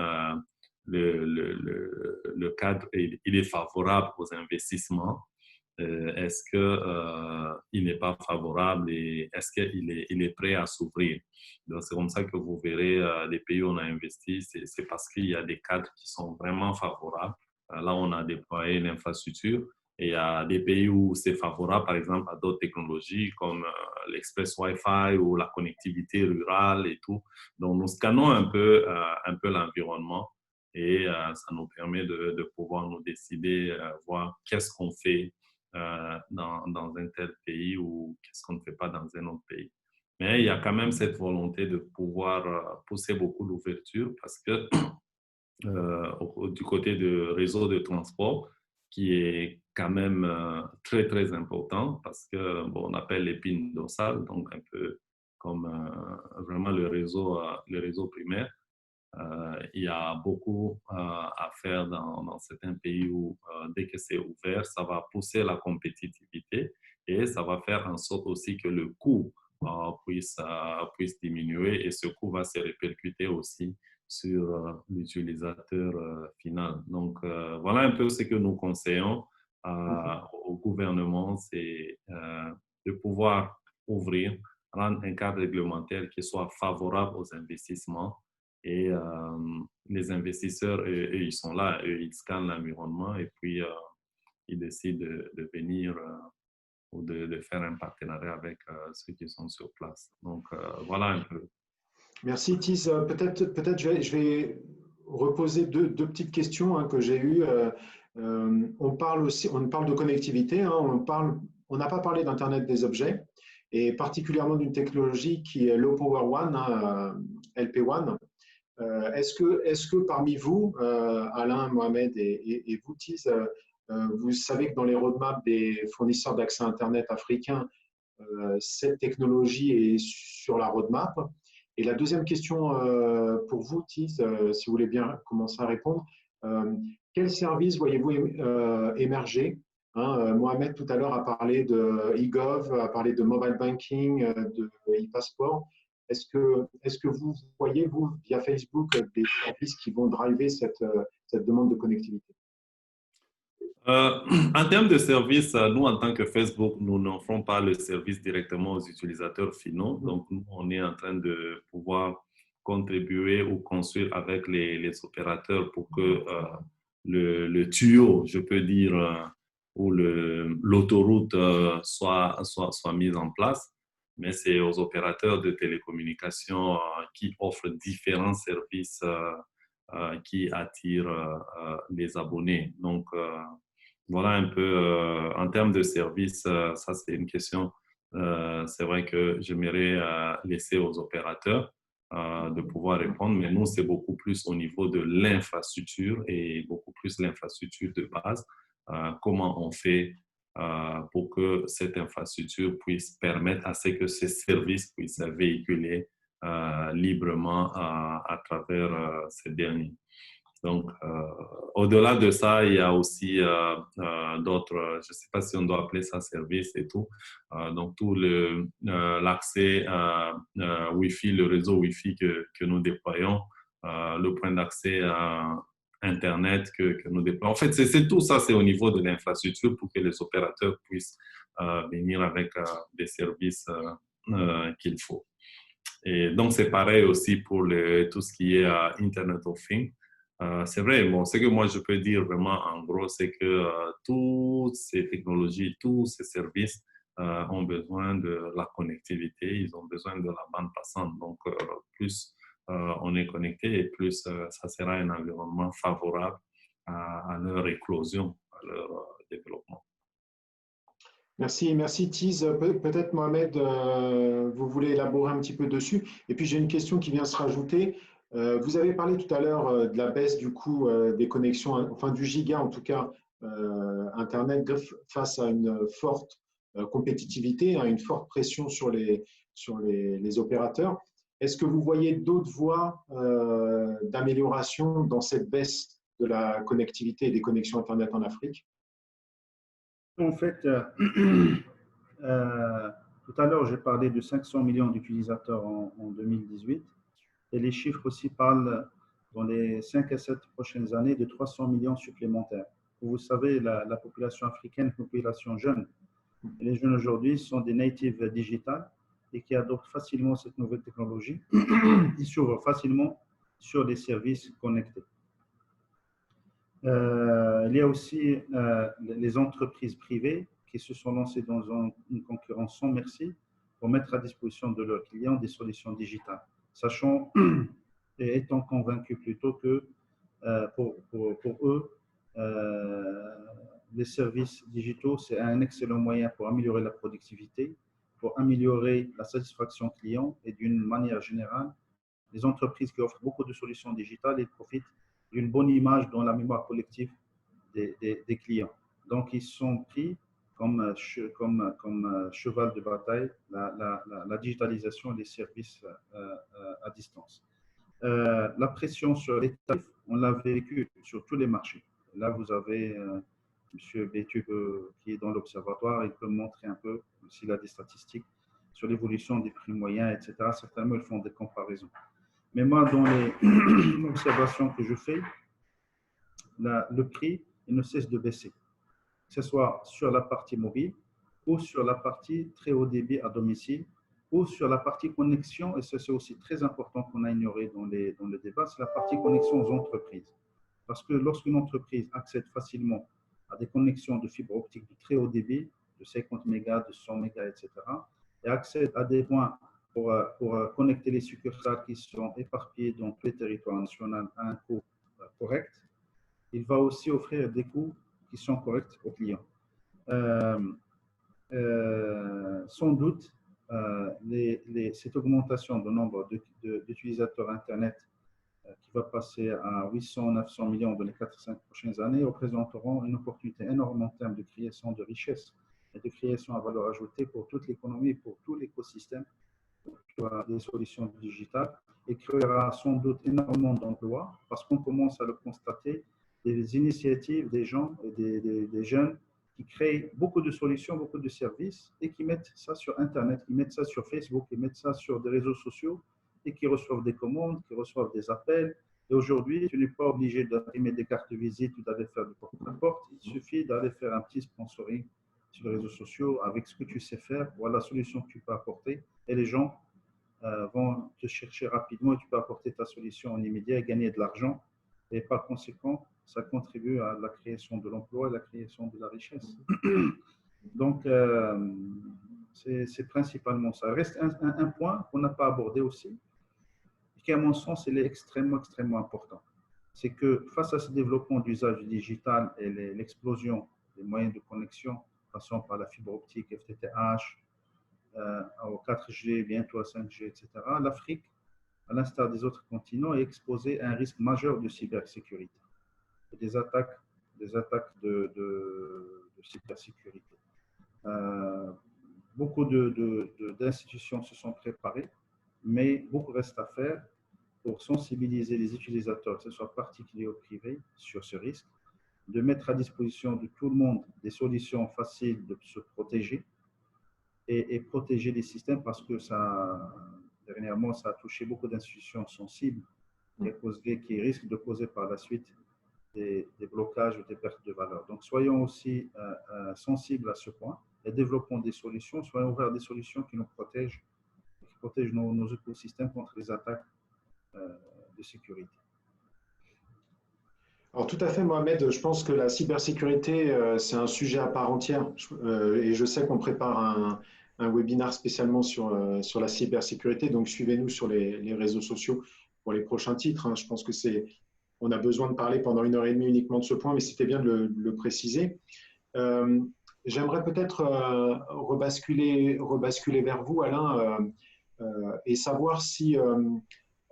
le cadre il est favorable aux investissements? Est-ce qu'il n'est pas favorable et est-ce qu'il est prêt à s'ouvrir? Donc, c'est comme ça que vous verrez les pays où on a investi, c'est parce qu'il y a des cadres qui sont vraiment favorables. Là, on a déployé l'infrastructure et il y a des pays où c'est favorable, par exemple, à d'autres technologies comme l'express Wi-Fi ou la connectivité rurale et tout. Donc, nous scannons un peu l'environnement et ça nous permet de pouvoir nous décider, voir qu'est-ce qu'on fait dans un tel pays ou qu'est-ce qu'on ne fait pas dans un autre pays. Mais il y a quand même cette volonté de pouvoir pousser beaucoup l'ouverture parce que du côté du réseau de transport, qui est quand même très, très important parce que, bon, on appelle l'épine dorsale, donc un peu comme vraiment le réseau primaire. Il y a beaucoup à faire dans certains pays où, dès que c'est ouvert, ça va pousser la compétitivité et ça va faire en sorte aussi que le coût puisse diminuer et ce coût va se répercuter aussi sur l'utilisateur final. Donc, voilà un peu ce que nous conseillons au gouvernement, c'est de pouvoir ouvrir, rendre un cadre réglementaire qui soit favorable aux investissements et les investisseurs, eux, ils sont là, eux, ils scannent l'environnement et puis ils décident de venir ou de faire un partenariat avec ceux qui sont sur place. Donc, voilà un peu. Merci Thies. Peut-être je vais reposer deux petites questions hein, que j'ai eues. On parle de connectivité, hein, on n'a pas parlé d'Internet des objets et particulièrement d'une technologie qui est Low Power One, hein, LP1. Est-ce que parmi vous, Alain, Mohamed et vous, Thies, vous savez que dans les roadmaps des fournisseurs d'accès Internet africains, cette technologie est sur la roadmap? Et la deuxième question pour vous, Thies, si vous voulez bien commencer à répondre, quel service voyez-vous émerger? Hein, Mohamed tout à l'heure a parlé de e-gov, a parlé de mobile banking, de e-passeport. Est-ce que vous voyez, vous, via Facebook, des services qui vont driver cette demande de connectivité? En termes de services, nous, en tant que Facebook, nous n'offrons pas le service directement aux utilisateurs finaux. Donc, nous, on est en train de pouvoir contribuer ou construire avec les opérateurs pour que le tuyau, je peux dire, ou l'autoroute soit mise en place. Mais c'est aux opérateurs de télécommunications qui offrent différents services qui attirent les abonnés. Donc, voilà un peu, en termes de services, ça c'est une question, c'est vrai que j'aimerais laisser aux opérateurs de pouvoir répondre, mais nous c'est beaucoup plus au niveau de l'infrastructure et beaucoup plus l'infrastructure de base. Comment on fait pour que cette infrastructure puisse permettre à ce que ces services puissent véhiculer librement à travers ces derniers. Donc, au-delà de ça, il y a aussi d'autres, je ne sais pas si on doit appeler ça service et tout. Donc, tout l'accès Wi-Fi, le réseau Wi-Fi que nous déployons, le point d'accès à Internet que nous déployons. En fait, c'est tout ça, c'est au niveau de l'infrastructure pour que les opérateurs puissent venir avec des services qu'il faut. Et donc, c'est pareil aussi pour tout ce qui est Internet of Things. C'est vrai, bon, ce que moi je peux dire vraiment en gros, c'est que toutes ces technologies, tous ces services ont besoin de la connectivité, ils ont besoin de la bande passante. Donc, plus on est connecté et plus ça sera un environnement favorable à leur éclosion, à leur développement. Merci Thies. Peut-être Mohamed, vous voulez élaborer un petit peu dessus. Et puis j'ai une question qui vient se rajouter. Vous avez parlé tout à l'heure de la baisse du coût des connexions, enfin du giga en tout cas, Internet face à une forte compétitivité, à une forte pression sur les opérateurs. Est-ce que vous voyez d'autres voies d'amélioration dans cette baisse de la connectivité et des connexions Internet en Afrique? En fait, tout à l'heure, j'ai parlé de 500 millions d'utilisateurs en 2018 et les chiffres aussi parlent dans les 5 à 7 prochaines années de 300 millions supplémentaires. Vous savez, la population africaine est une population jeune. Et les jeunes aujourd'hui sont des natives digitales et qui adoptent facilement cette nouvelle technologie. Ils s'ouvrent facilement sur les services connectés. Il y a aussi les entreprises privées qui se sont lancées dans une concurrence sans merci pour mettre à disposition de leurs clients des solutions digitales, sachant et étant convaincus plutôt que pour eux, les services digitaux, c'est un excellent moyen pour améliorer la productivité, pour améliorer la satisfaction client et d'une manière générale, les entreprises qui offrent beaucoup de solutions digitales, elles profitent d'une bonne image dans la mémoire collective des clients. Donc, ils sont pris comme cheval de bataille, la digitalisation des services à distance. La pression sur les tarifs, on l'a vécu sur tous les marchés. Là, vous avez M. Bétu qui est dans l'observatoire, il peut montrer un peu s'il a des statistiques sur l'évolution des prix moyens, etc. Certainement, ils font des comparaisons. Mais moi, dans les observations que je fais, le prix il ne cesse de baisser, que ce soit sur la partie mobile ou sur la partie très haut débit à domicile ou sur la partie connexion, et ça c'est aussi très important qu'on a ignoré dans le débat, c'est la partie connexion aux entreprises. Parce que lorsqu'une entreprise accède facilement à des connexions de fibre optique de très haut débit, de 50 mégas, de 100 mégas, etc., et accède à des points pour connecter les succursales qui sont éparpillées dans tous les territoires nationaux à un coût correct, il va aussi offrir des coûts qui sont corrects aux clients. Sans doute, cette augmentation du nombre d'utilisateurs Internet qui va passer à 800-900 millions dans les 4-5 prochaines années représenteront une opportunité énorme en termes de création de richesse et de création à valeur ajoutée pour toute l'économie, pour tout l'écosystème des solutions digitales, et créera sans doute énormément d'emplois parce qu'on commence à le constater, des initiatives des gens et des jeunes qui créent beaucoup de solutions, beaucoup de services et qui mettent ça sur Internet, qui mettent ça sur Facebook, qui mettent ça sur des réseaux sociaux et qui reçoivent des commandes, qui reçoivent des appels. Et aujourd'hui, tu n'es pas obligé d'imprimer des cartes de visite ou d'aller faire du porte-à-porte. Il suffit d'aller faire un petit sponsoring sur les réseaux sociaux avec ce que tu sais faire. Voilà la solution que tu peux apporter et les gens vont te chercher rapidement et tu peux apporter ta solution en immédiat et gagner de l'argent. Et par conséquent, ça contribue à la création de l'emploi et la création de la richesse. Donc, c'est principalement ça. Il reste un point qu'on n'a pas abordé aussi, qui à mon sens, il est extrêmement important. C'est que face à ce développement d'usage du digital et l'explosion des moyens de connexion, passant par la fibre optique, FTTH, au 4G, bientôt à 5G, etc., l'Afrique, à l'instar des autres continents, est exposée à un risque majeur de cybersécurité, des attaques de cybersécurité. Beaucoup d'institutions se sont préparées, mais beaucoup reste à faire pour sensibiliser les utilisateurs, que ce soit particuliers ou privés, sur ce risque, de mettre à disposition de tout le monde des solutions faciles de se protéger et protéger les systèmes parce que dernièrement, ça a touché beaucoup d'institutions sensibles qui risquent de causer par la suite des blocages ou des pertes de valeur. Donc, soyons aussi sensibles à ce point et développons des solutions, soyons ouverts à des solutions qui nous protègent, qui protègent nos écosystèmes contre les attaques de sécurité. Alors tout à fait, Mohamed, je pense que la cybersécurité, c'est un sujet à part entière. Et je sais qu'on prépare un webinaire spécialement sur la cybersécurité, donc suivez-nous sur les réseaux sociaux pour les prochains titres. Je pense que on a besoin de parler pendant 1h30 uniquement de ce point, mais c'était bien de le préciser. J'aimerais peut-être rebasculer vers vous, Alain, et savoir si, on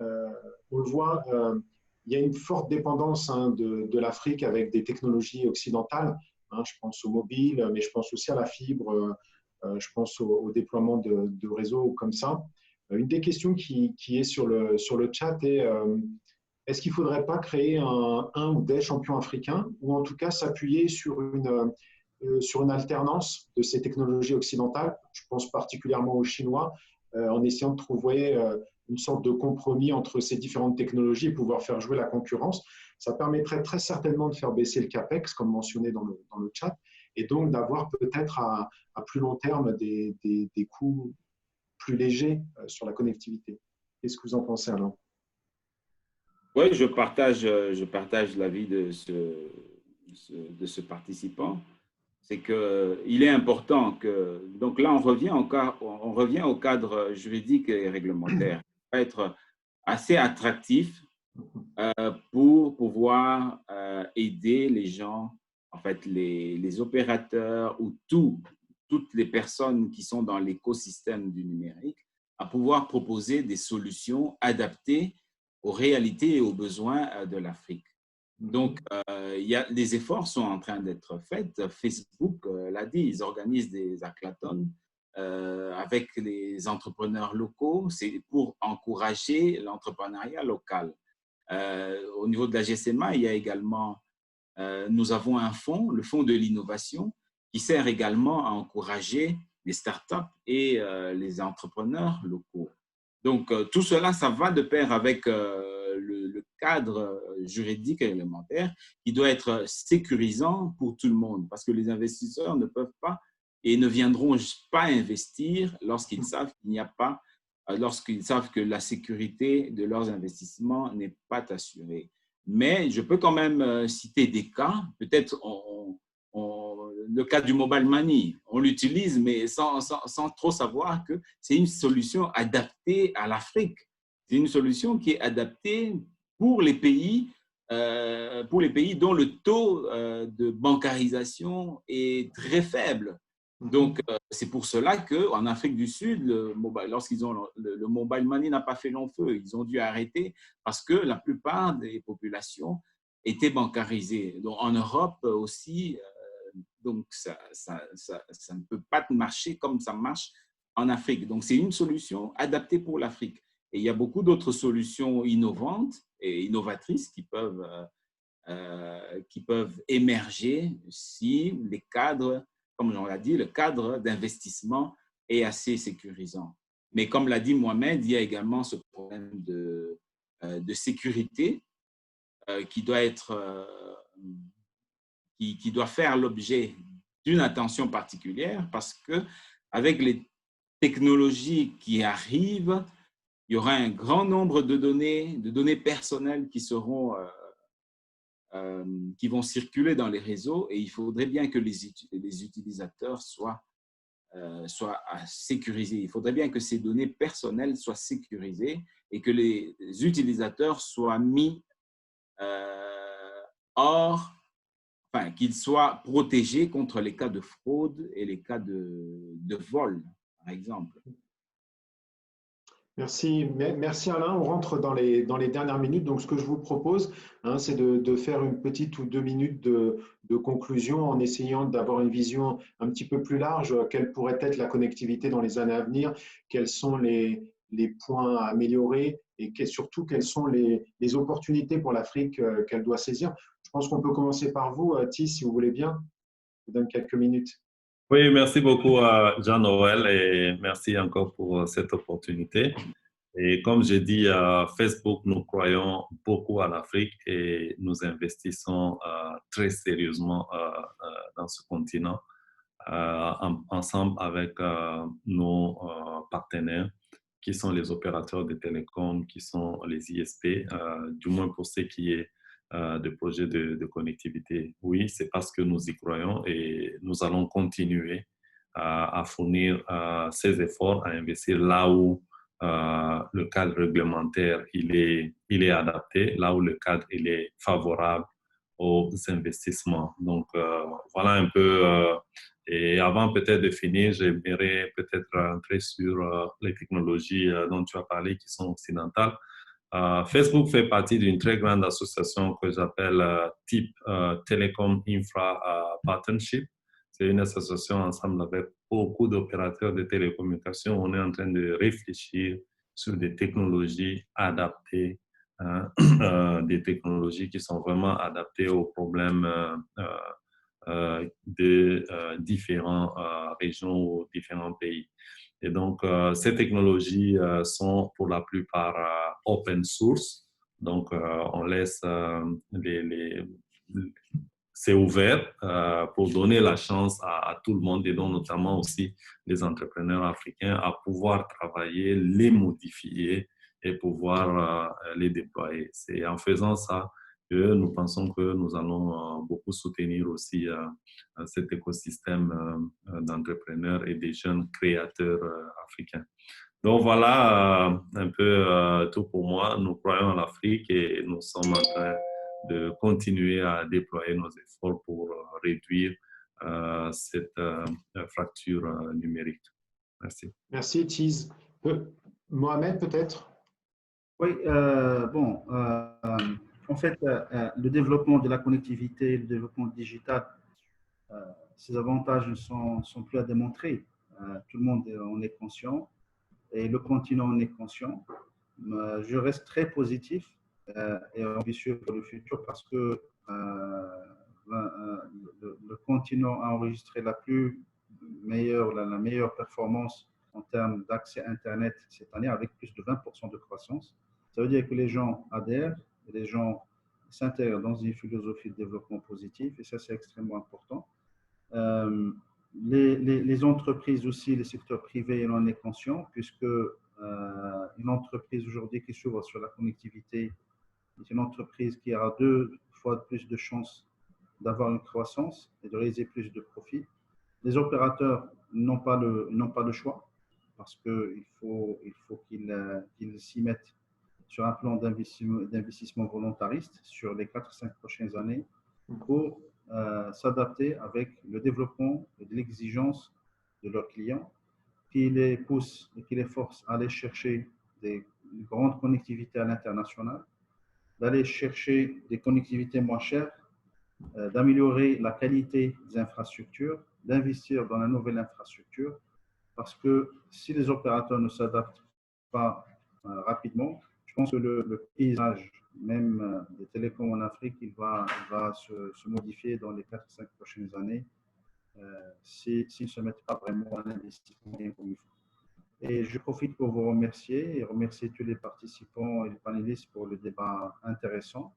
le voit, il y a une forte dépendance de l'Afrique avec des technologies occidentales. Je pense au mobile, mais je pense aussi à la fibre, je pense au déploiement de réseaux comme ça. Une des questions qui est sur le chat est est-ce qu'il ne faudrait pas créer un ou des champions africains, ou en tout cas s'appuyer sur une alternance de ces technologies occidentales? Je pense particulièrement aux Chinois, en essayant de trouver une sorte de compromis entre ces différentes technologies et pouvoir faire jouer la concurrence. Ça permettrait très certainement de faire baisser le CAPEX, comme mentionné dans le chat, et donc d'avoir peut-être à plus long terme des coûts plus légers sur la connectivité. Qu'est-ce que vous en pensez, Alain? Oui, je partage l'avis de ce participant. C'est qu'il est important que… Donc là, on revient au cadre juridique et réglementaire. Il va être assez attractif pour pouvoir aider les gens en fait, les opérateurs ou toutes les personnes qui sont dans l'écosystème du numérique à pouvoir proposer des solutions adaptées aux réalités et aux besoins de l'Afrique. Donc, les efforts sont en train d'être faits. Facebook l'a dit, ils organisent des hackathons avec les entrepreneurs locaux. C'est pour encourager l'entrepreneuriat local. Au niveau de la GSMA, il y a également, nous avons un fonds, le fonds de l'innovation, qui sert également à encourager les startups et les entrepreneurs locaux. Donc, tout cela, ça va de pair avec le cadre juridique et réglementaire qui doit être sécurisant pour tout le monde parce que les investisseurs ne peuvent pas et ne viendront pas investir lorsqu'ils savent qu'il n'y a pas, lorsqu'ils savent que la sécurité de leurs investissements n'est pas assurée. Mais je peux quand même citer des cas, peut-être le cas du mobile money, on l'utilise, mais sans trop savoir que c'est une solution adaptée à l'Afrique. C'est une solution qui est adaptée pour les pays dont le taux de bancarisation est très faible. Donc, c'est pour cela qu'en Afrique du Sud, lorsqu'ils ont le mobile money n'a pas fait long feu. Ils ont dû arrêter parce que la plupart des populations étaient bancarisées. Donc, en Europe aussi, donc ça ne peut pas marcher comme ça marche en Afrique. Donc, c'est une solution adaptée pour l'Afrique. Et il y a beaucoup d'autres solutions innovantes et innovatrices qui peuvent émerger si les cadres, comme on l'a dit, le cadre d'investissement est assez sécurisant. Mais comme l'a dit Mohamed, il y a également ce problème de sécurité qui doit faire l'objet d'une attention particulière parce qu'avec les technologies qui arrivent, il y aura un grand nombre de données personnelles qui vont circuler dans les réseaux et il faudrait bien que les utilisateurs soient sécurisés. Il faudrait bien que ces données personnelles soient sécurisées et que les utilisateurs soient mis qu'ils soient protégés contre les cas de fraude et les cas de vol, par exemple. Merci Alain. On rentre dans les dernières minutes. Donc, ce que je vous propose, c'est de faire une petite ou 2 minutes de conclusion en essayant d'avoir une vision un petit peu plus large. Quelle pourrait être la connectivité dans les années à venir? Quels sont les points à améliorer? Et surtout, quelles sont les opportunités pour l'Afrique qu'elle doit saisir? Je pense qu'on peut commencer par vous, Thi, si vous voulez bien. Je vous donne quelques minutes. Oui, merci beaucoup à Jean-Noël et merci encore pour cette opportunité. Et comme j'ai dit à Facebook, nous croyons beaucoup à l'Afrique et nous investissons très sérieusement dans ce continent ensemble avec nos partenaires qui sont les opérateurs de télécom, qui sont les ISP, du moins pour ce qui est de projets de connectivité. Oui, c'est parce que nous y croyons et nous allons continuer à fournir ces efforts, à investir là où le cadre réglementaire il est adapté, là où le cadre il est favorable aux investissements. Donc, voilà un peu. Et avant peut-être de finir, j'aimerais peut-être rentrer sur les technologies dont tu as parlé qui sont occidentales. Facebook fait partie d'une très grande association que j'appelle TIP, Telecom Infra Partnership. C'est une association ensemble avec beaucoup d'opérateurs de télécommunications. On est en train de réfléchir sur des technologies adaptées, des technologies qui sont vraiment adaptées aux problèmes de différentes régions ou différents pays. Et donc, ces technologies sont pour la plupart open source. Donc, on laisse c'est ouvert pour donner la chance à tout le monde et donc notamment aussi les entrepreneurs africains à pouvoir travailler, les modifier et pouvoir les déployer. C'est en faisant ça que nous pensons que nous allons beaucoup soutenir aussi cet écosystème d'entrepreneurs et des jeunes créateurs africains. Donc voilà un peu tout pour moi. Nous croyons en l'Afrique et nous sommes en train de continuer à déployer nos efforts pour réduire cette fracture numérique. Merci. Merci, Tiz. Mohamed, peut-être? Oui, en fait, le développement de la connectivité, le développement digital, ces avantages ne sont plus à démontrer. Tout le monde en est conscient et le continent en est conscient. Je reste très positif et ambitieux pour le futur parce que le continent a enregistré la meilleure performance en termes d'accès à Internet cette année avec plus de 20% de croissance. Ça veut dire que les gens adhèrent, et les gens s'intègrent dans une philosophie de développement positif et ça c'est extrêmement important. Les entreprises aussi, les secteurs privés, on en est conscient puisque une entreprise aujourd'hui qui s'ouvre sur la connectivité est une entreprise qui aura 2 fois plus de chances d'avoir une croissance et de réaliser plus de profits. Les opérateurs n'ont pas le choix parce qu'il faut qu'ils s'y mettent sur un plan d'investissement volontariste sur les 4-5 prochaines années pour s'adapter avec le développement et de l'exigence de leurs clients qui les pousse et qui les force à aller chercher des grandes connectivités à l'international, d'aller chercher des connectivités moins chères, d'améliorer la qualité des infrastructures, d'investir dans la nouvelle infrastructure, parce que si les opérateurs ne s'adaptent pas rapidement, je pense que le paysage même des télécoms en Afrique, il va se modifier dans les 4-5 prochaines années s'ils ne se mettent pas vraiment en investissement comme il faut. Et je profite pour vous remercier et remercier tous les participants et les panélistes pour le débat intéressant.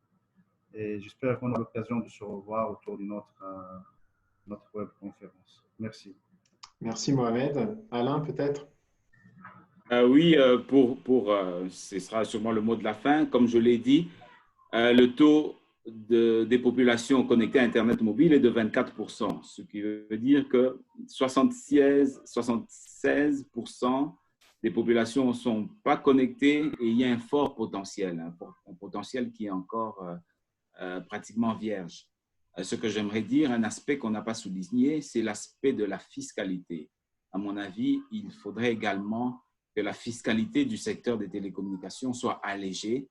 Et j'espère qu'on a l'occasion de se revoir autour de notre webconférence. Merci. Merci Mohamed. Alain, peut-être? Oui, ce sera sûrement le mot de la fin. Comme je l'ai dit, le taux des populations connectées à Internet mobile est de 24%, ce qui veut dire que 76% des populations ne sont pas connectées et il y a un fort potentiel, un potentiel qui est encore pratiquement vierge. Ce que j'aimerais dire, un aspect qu'on n'a pas souligné, c'est l'aspect de la fiscalité. À mon avis, il faudrait également que la fiscalité du secteur des télécommunications soit allégée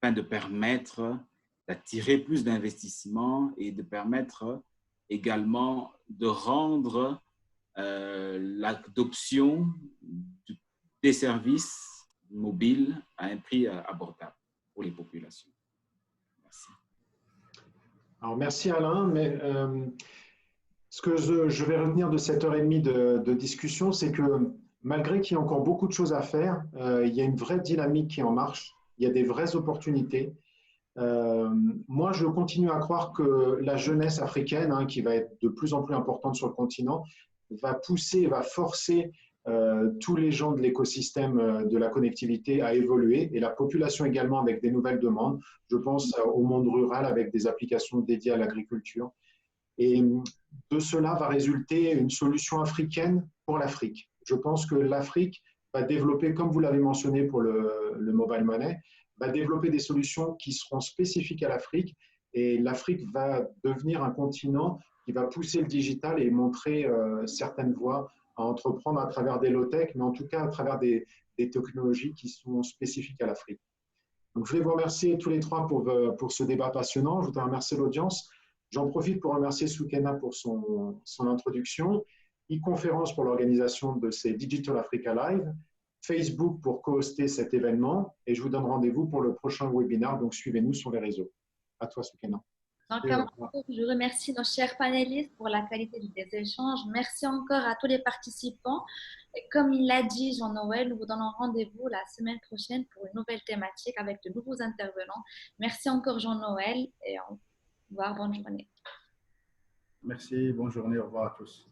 afin de permettre d'attirer plus d'investissements et de permettre également de rendre l'adoption des services mobiles à un prix abordable pour les populations. Merci. Alors, merci Alain, mais ce que je vais retenir de cette heure et demie de discussion, c'est que malgré qu'il y a encore beaucoup de choses à faire, il y a une vraie dynamique qui est en marche, il y a des vraies opportunités. Moi, je continue à croire que la jeunesse africaine, qui va être de plus en plus importante sur le continent, va pousser, va forcer tous les gens de l'écosystème de la connectivité à évoluer et la population également avec des nouvelles demandes. Je pense au monde rural avec des applications dédiées à l'agriculture. Et de cela va résulter une solution africaine pour l'Afrique. Je pense que l'Afrique va développer, comme vous l'avez mentionné pour le mobile money, va développer des solutions qui seront spécifiques à l'Afrique et l'Afrique va devenir un continent qui va pousser le digital et montrer certaines voies à entreprendre à travers des low-tech, mais en tout cas à travers des technologies qui sont spécifiques à l'Afrique. Donc, je voulais vous remercier tous les trois pour ce débat passionnant. Je voudrais remercier l'audience. J'en profite pour remercier Soukena pour son introduction, e-conférence pour l'organisation de ces Digital Africa Live, Facebook pour co-hoster cet événement, et je vous donne rendez-vous pour le prochain webinaire, donc suivez-nous sur les réseaux. À toi, Soukena. Donc, je remercie nos chers panélistes pour la qualité des échanges. Merci encore à tous les participants. Et comme il l'a dit, Jean-Noël, nous vous donnons rendez-vous la semaine prochaine pour une nouvelle thématique avec de nouveaux intervenants. Merci encore, Jean-Noël, et au revoir, bonne journée. Merci, bonne journée, au revoir à tous.